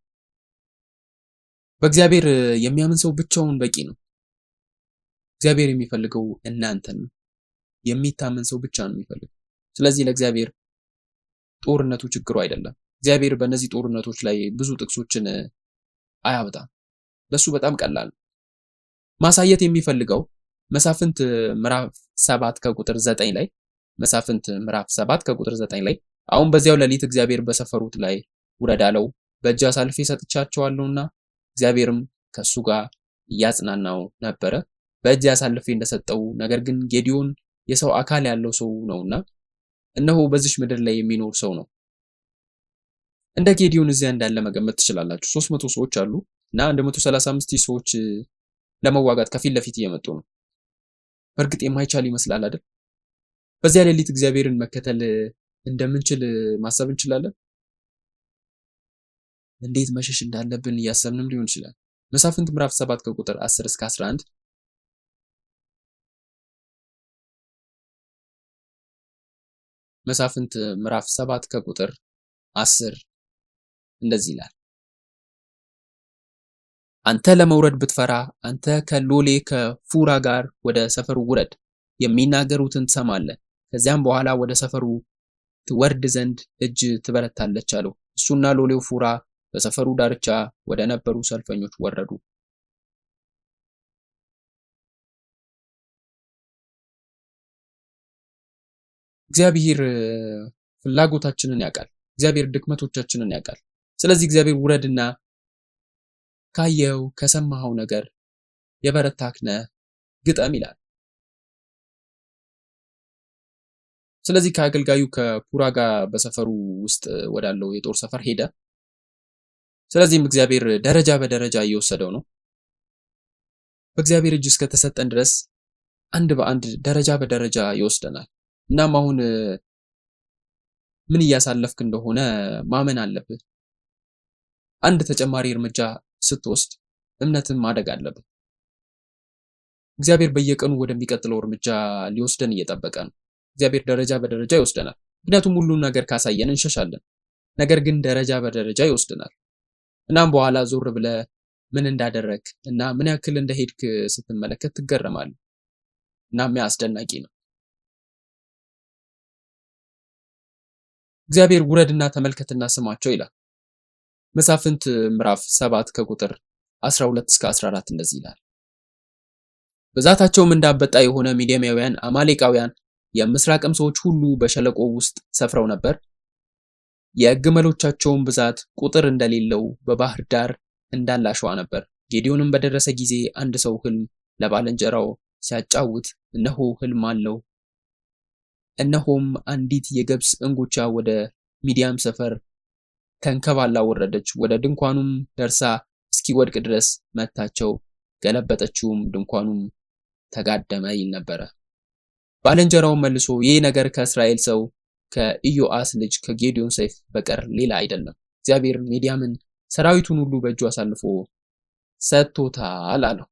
በእግዚአብሔር የሚያምን ሰው ብቻውን በቂ ነው። እግዚአብሔር የሚፈልገው እናንተን ነው። የሚታመን ሰው ብቻ ነው የሚፈልገው። ስለዚህ ለእግዚአብሔር ጦርነቱ ችግሩ አይደለም። እግዚአብሔር በእነዚህ ጦርነቶች ላይ ብዙ ጥቅሶችን አያወጣም። ለሱ በጣም ቀላል ነው። ማሳየት የሚፈልገው መሳፍንት ምዕራፍ 7 ከቁጥር 9 ላይ መሳፍንት ምዕራፍ 7 ከቁጥር 9 ላይ አሁን በዚያው ሌሊት እግዚአብሔር በሰፈሩት ላይ ውረድ አለው፣ በእጅ አሳልፌ ሰጥቻቸዋለሁና እግዚአብሔርም ከሱ ጋር እያጽናናው ነበረ፣ በእጅ አሳልፌ እንደሰጠው። ነገር ግን ጌዲዮን የሰው አካል ያለው ሰው ነውና እነሆ በዚች ምድር ላይ የሚኖር ሰው ነው። እንደ ጌዲዮን እዚያ እንዳለ መገመት ትችላላችሁ። 300 ሰዎች አሉ እና 135,000 ሰዎች ለመዋጋት ከፊት ለፊት እየመጡ ነው። በእርግጥ የማይቻል ይመስላል አይደል? በዚያ ሌሊት እግዚአብሔርን መከተል እንደምንችል ማሰብ እንችላለን። እንዴት መሸሽ እንዳለብን እያሰብንም ሊሆን ይችላል። መሳፍንት ምዕራፍ 7 ከቁጥር 10 እስከ 11 መሳፍንት ምዕራፍ 7 ከቁጥር 10 እንደዚህ ይላል። አንተ ለመውረድ ብትፈራ አንተ ከሎሌ ከፉራ ጋር ወደ ሰፈሩ ውረድ፣ የሚናገሩትን ትሰማለህ። ከዚያም በኋላ ወደ ሰፈሩ ትወርድ ዘንድ እጅ ትበረታለች አለው። እሱና ሎሌው ፉራ በሰፈሩ ዳርቻ ወደ ነበሩ ሰልፈኞች ወረዱ። እግዚአብሔር ፍላጎታችንን ያውቃል። እግዚአብሔር ድክመቶቻችንን ያውቃል። ስለዚህ እግዚአብሔር ውረድና ካየው ከሰማኸው ነገር የበረታክ ነህ ግጠም ይላል። ስለዚህ ከአገልጋዩ ከፑራ ጋር በሰፈሩ ውስጥ ወዳለው የጦር ሰፈር ሄደ። ስለዚህም እግዚአብሔር ደረጃ በደረጃ እየወሰደው ነው። በእግዚአብሔር እጅ እስከተሰጠን ድረስ አንድ በአንድ ደረጃ በደረጃ ይወስደናል። እናም አሁን ምን እያሳለፍክ እንደሆነ ማመን አለብህ። አንድ ተጨማሪ እርምጃ ስትወስድ እምነትን ማደግ አለብህ። እግዚአብሔር በየቀኑ ወደሚቀጥለው እርምጃ ሊወስደን እየጠበቀ ነው። እግዚአብሔር ደረጃ በደረጃ ይወስደናል። ምክንያቱም ሁሉን ነገር ካሳየን እንሸሻለን። ነገር ግን ደረጃ በደረጃ ይወስደናል። እናም በኋላ ዞር ብለህ ምን እንዳደረግ እና ምን ያክል እንደሄድክ ስትመለከት ትገረማለህ። እናም ያ አስደናቂ ነው። እግዚአብሔር ውረድና ተመልከትና ስማቸው ይላል። መሳፍንት ምዕራፍ 7 ከቁጥር 12 እስከ 14 እንደዚህ ይላል። ብዛታቸውም እንዳንበጣ የሆነ ሚዲያማውያን፣ አማሌቃውያን፣ የምስራቅም ሰዎች ሁሉ በሸለቆ ውስጥ ሰፍረው ነበር። የግመሎቻቸውም ብዛት ቁጥር እንደሌለው በባህር ዳር እንዳለ አሸዋ ነበር። ጌዲዮንም በደረሰ ጊዜ አንድ ሰው ሕልም ለባልንጀራው ሲያጫውት እነሆ ሕልም አለው፣ እነሆም አንዲት የገብስ እንጎቻ ወደ ሚዲያም ሰፈር ተንከባላ ወረደች፣ ወደ ድንኳኑም ደርሳ እስኪወድቅ ድረስ መታቸው፣ ገለበጠችውም፣ ድንኳኑም ተጋደመ ይል ነበረ። ባልንጀራውም መልሶ ይህ ነገር ከእስራኤል ሰው ከኢዮአስ ልጅ ከጌዲዮን ሰይፍ በቀር ሌላ አይደለም፣ እግዚአብሔር ሚዲያምን ሰራዊቱን ሁሉ በእጁ አሳልፎ ሰጥቶታል አለው።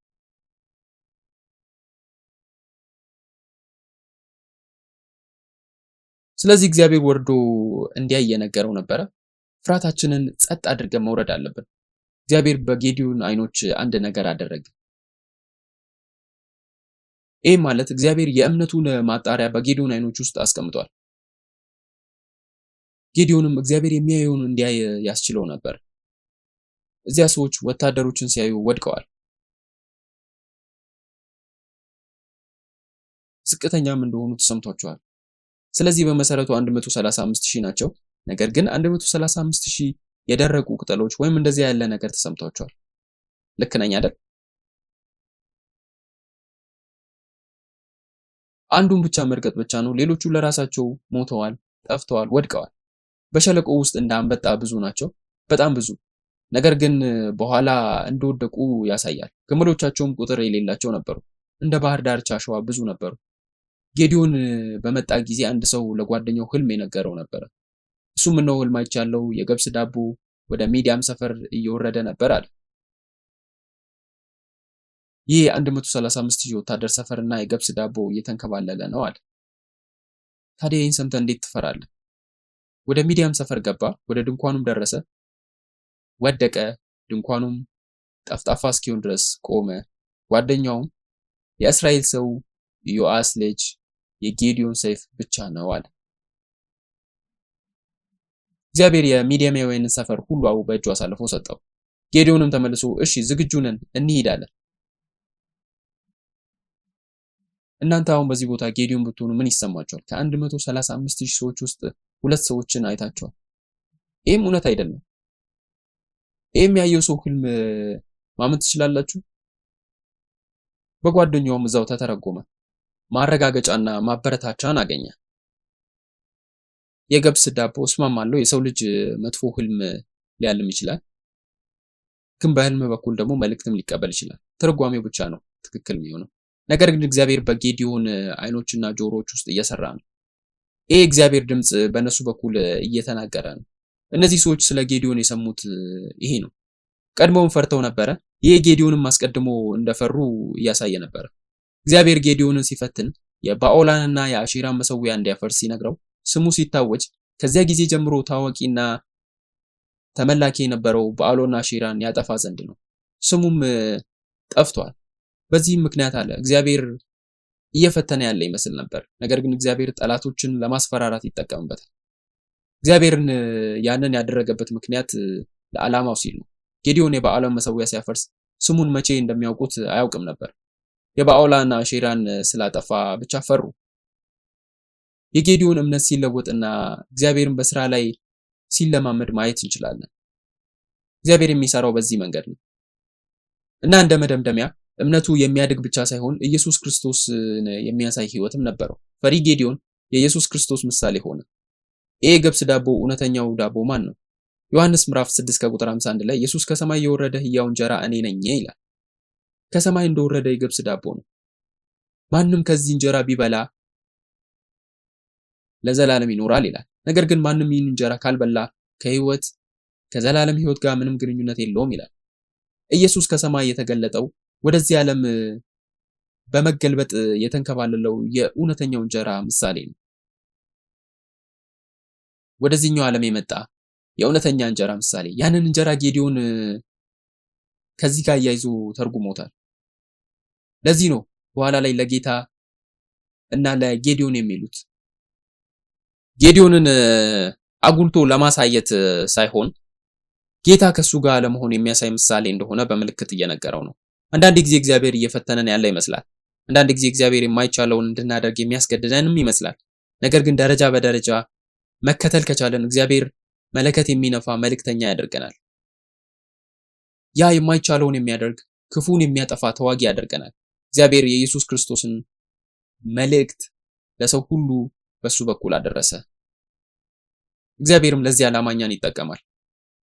ስለዚህ እግዚአብሔር ወርዶ እንዲያ እየነገረው ነበረ። ፍርሃታችንን ጸጥ አድርገን መውረድ አለብን። እግዚአብሔር በጌዲዮን አይኖች አንድ ነገር አደረገ። ይህ ማለት እግዚአብሔር የእምነቱን ማጣሪያ በጌዲዮን አይኖች ውስጥ አስቀምጧል። ጌዲዮንም እግዚአብሔር የሚያየውን እንዲያይ ያስችለው ነበር። እዚያ ሰዎች ወታደሮችን ሲያዩ ወድቀዋል። ዝቅተኛም እንደሆኑ ተሰምቷቸዋል። ስለዚህ በመሰረቱ 135,000 ናቸው። ነገር ግን 135,000 የደረቁ ቅጠሎች ወይም እንደዚህ ያለ ነገር ተሰምቷቸዋል። ልክ ነኝ አይደል? አንዱን ብቻ መርገጥ ብቻ ነው። ሌሎቹ ለራሳቸው ሞተዋል፣ ጠፍተዋል፣ ወድቀዋል። በሸለቆ ውስጥ እንዳንበጣ ብዙ ናቸው፣ በጣም ብዙ። ነገር ግን በኋላ እንደወደቁ ያሳያል። ግመሎቻቸውም ቁጥር የሌላቸው ነበሩ፣ እንደ ባህር ዳርቻ አሸዋ ብዙ ነበሩ። ጌዲዮን በመጣ ጊዜ አንድ ሰው ለጓደኛው ህልም የነገረው ነበረ። እሱም እነሆ ህልም አይቻለሁ፣ የገብስ ዳቦ ወደ ሚዲያም ሰፈር እየወረደ ነበር አለ። ይህ 135,000 ወታደር ሰፈርና የገብስ ዳቦ እየተንከባለለ ነው አለ። ታዲያ ይህን ሰምተህ እንዴት ትፈራለህ? ወደ ሚዲያም ሰፈር ገባ፣ ወደ ድንኳኑም ደረሰ፣ ወደቀ፣ ድንኳኑም ጠፍጣፋ እስኪሆን ድረስ ቆመ። ጓደኛውም የእስራኤል ሰው ኢዮአስ ልጅ የጌዲዮን ሰይፍ ብቻ ነው አለ። እግዚአብሔር የሚዲያማውያንን ሰፈር ሁሉ በእጁ አሳልፎ ሰጠው። ጌዲዮንም ተመልሶ እሺ ዝግጁ ነን እንሂድ አለ። እናንተ አሁን በዚህ ቦታ ጌዲዮን ብትሆኑ ምን ይሰማችኋል? ከ135,000 ሰዎች ውስጥ 2 ሰዎችን አይታችኋል። ይህም እውነት አይደለም። ይህም ያየው ሰው ህልም ማመን ትችላላችሁ? በጓደኛውም እዛው ተተረጎመ። ማረጋገጫና ማበረታቻን አገኘ። የገብስ ዳቦ እስማማለሁ፣ የሰው ልጅ መጥፎ ህልም ሊያልም ይችላል፣ ግን በህልም በኩል ደግሞ መልእክትም ሊቀበል ይችላል። ትርጓሜው ብቻ ነው ትክክል የሚሆነው። ነገር ግን እግዚአብሔር በጌዲዮን አይኖችና ጆሮዎች ውስጥ እየሰራ ነው። ይሄ እግዚአብሔር ድምጽ በእነሱ በኩል እየተናገረ ነው። እነዚህ ሰዎች ስለ ጌዲዮን የሰሙት ይሄ ነው። ቀድሞውን ፈርተው ነበረ። ይሄ ጌዲዮንም አስቀድሞ እንደፈሩ እያሳየ ነበረ። እግዚአብሔር ጌዲዮንን ሲፈትን የባኦላንና የአሼራን መሰዊያ እንዲያፈርስ ሲነግረው ስሙ ሲታወጅ ከዚያ ጊዜ ጀምሮ ታዋቂና ተመላኪ የነበረው ባኦልና አሼራን ያጠፋ ዘንድ ነው። ስሙም ጠፍቷል። በዚህም ምክንያት አለ እግዚአብሔር እየፈተነ ያለ ይመስል ነበር። ነገር ግን እግዚአብሔር ጠላቶችን ለማስፈራራት ይጠቀምበታል። እግዚአብሔርን ያንን ያደረገበት ምክንያት ለዓላማው ሲል ነው። ጌዲዮን የባኦላን መሰዊያ ሲያፈርስ ስሙን መቼ እንደሚያውቁት አያውቅም ነበር። የባኦላና አሼራን ስላጠፋ ብቻ ፈሩ። የጌዲዮን እምነት ሲለወጥና እግዚአብሔርን በስራ ላይ ሲለማመድ ማየት እንችላለን። እግዚአብሔር የሚሰራው በዚህ መንገድ ነው እና እንደ መደምደሚያ እምነቱ የሚያድግ ብቻ ሳይሆን ኢየሱስ ክርስቶስን የሚያሳይ ህይወትም ነበረው። ፈሪ ጌዲዮን የኢየሱስ ክርስቶስ ምሳሌ ሆነ። ይሄ ገብስ ዳቦ እውነተኛው ዳቦ ማን ነው? ዮሐንስ ምዕራፍ 6 ከቁጥር 51 ላይ ኢየሱስ ከሰማይ የወረደ ሕያው እንጀራ እኔ ነኝ ይላል። ከሰማይ እንደወረደ የገብስ ዳቦ ነው። ማንም ከዚህ እንጀራ ቢበላ ለዘላለም ይኖራል ይላል። ነገር ግን ማንም ይህን እንጀራ ካልበላ ከዘላለም ህይወት ጋር ምንም ግንኙነት የለውም ይላል። ኢየሱስ ከሰማይ የተገለጠው ወደዚህ ዓለም በመገልበጥ የተንከባለለው የእውነተኛው እንጀራ ምሳሌ ነው። ወደዚህኛው ዓለም የመጣ የእውነተኛ እንጀራ ምሳሌ። ያንን እንጀራ ጌዲዮን ከዚህ ጋር እያይዞ ተርጉሞታል። ለዚህ ነው በኋላ ላይ ለጌታ እና ለጌዲዮን የሚሉት። ጌዲዮንን አጉልቶ ለማሳየት ሳይሆን ጌታ ከሱ ጋር ለመሆን የሚያሳይ ምሳሌ እንደሆነ በምልክት እየነገረው ነው። አንዳንድ ጊዜ እግዚአብሔር እየፈተነን ያለ ይመስላል። አንዳንድ ጊዜ እግዚአብሔር የማይቻለውን እንድናደርግ የሚያስገድደንም ይመስላል። ነገር ግን ደረጃ በደረጃ መከተል ከቻለን እግዚአብሔር መለከት የሚነፋ መልእክተኛ ያደርገናል። ያ የማይቻለውን የሚያደርግ ክፉን የሚያጠፋ ተዋጊ ያደርገናል። እግዚአብሔር የኢየሱስ ክርስቶስን መልእክት ለሰው ሁሉ በሱ በኩል አደረሰ። እግዚአብሔርም ለዚህ ዓላማ እኛን ይጠቀማል።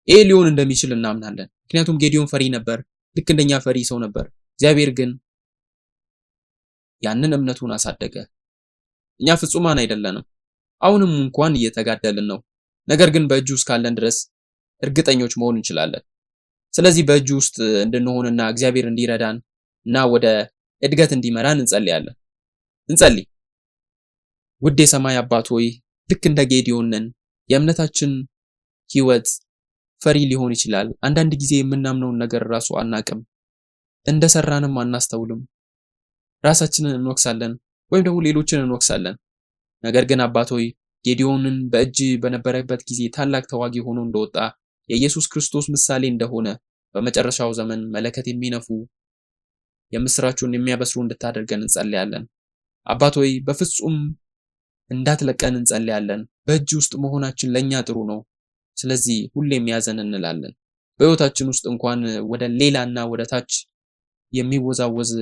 ይሄ ሊሆን እንደሚችል እናምናለን። ምክንያቱም ጌዲዮን ፈሪ ነበር፣ ልክ እንደኛ ፈሪ ሰው ነበር። እግዚአብሔር ግን ያንን እምነቱን አሳደገ። እኛ ፍጹማን አይደለንም። አሁንም እንኳን እየተጋደልን ነው። ነገር ግን በእጁ ውስጥ ካለን ድረስ እርግጠኞች መሆን እንችላለን። ስለዚህ በእጁ ውስጥ እንድንሆንና እግዚአብሔር እንዲረዳን እና ወደ እድገት እንዲመራን እንጸልያለን። እንጸልይ። ውድ የሰማይ አባት ሆይ ልክ እንደ ጌዲዮን ነን። የእምነታችን ህይወት ፈሪ ሊሆን ይችላል። አንዳንድ ጊዜ የምናምነውን ነገር ራሱ አናቅም፣ እንደሰራንም አናስተውልም። ራሳችንን እንወቅሳለን ወይም ደግሞ ሌሎችን እንወቅሳለን። ነገር ግን አባት ሆይ ጌዲዮንን በእጅ በነበረበት ጊዜ ታላቅ ተዋጊ ሆኖ እንደወጣ የኢየሱስ ክርስቶስ ምሳሌ እንደሆነ በመጨረሻው ዘመን መለከት የሚነፉ የምስራቹን የሚያበስሩ እንድታደርገን እንጸልያለን። አባት ሆይ በፍጹም እንዳትለቀን እንጸልያለን። በእጅ ውስጥ መሆናችን ለኛ ጥሩ ነው። ስለዚህ ሁሌም ያዘን እንላለን። በህይወታችን ውስጥ እንኳን ወደ ሌላና ወደ ታች የሚወዛወዝ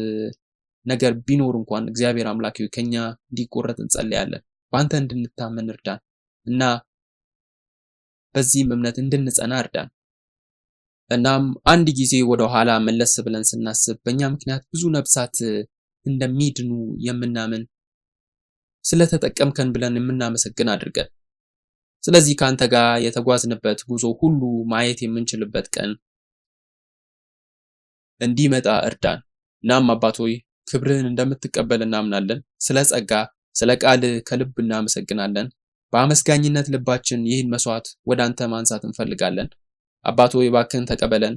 ነገር ቢኖር እንኳን እግዚአብሔር አምላክ ሆይ ከኛ እንዲቆረጥ እንጸልያለን። በአንተ እንድንታመን እርዳን እና በዚህም እምነት እንድንጸና እርዳን። እናም አንድ ጊዜ ወደ ኋላ መለስ ብለን ስናስብ በእኛ ምክንያት ብዙ ነፍሳት እንደሚድኑ የምናምን ስለተጠቀምከን ብለን የምናመሰግን አድርገን። ስለዚህ ከአንተ ጋር የተጓዝንበት ጉዞ ሁሉ ማየት የምንችልበት ቀን እንዲመጣ እርዳን። እናም አባት ሆይ ክብርህን እንደምትቀበል እናምናለን። ስለ ጸጋ ስለ ቃል ከልብ እናመሰግናለን። በአመስጋኝነት ልባችን ይህን መስዋዕት ወደ አንተ ማንሳት እንፈልጋለን። አባት ሆይ እባክህን ተቀበለን።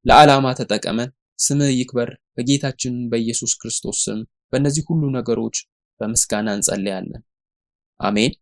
ለዓላማ ተጠቀመን። ስምህ ይክበር። በጌታችን በኢየሱስ ክርስቶስ ስም በእነዚህ ሁሉ ነገሮች በምስጋና እንጸልያለን። አሜን።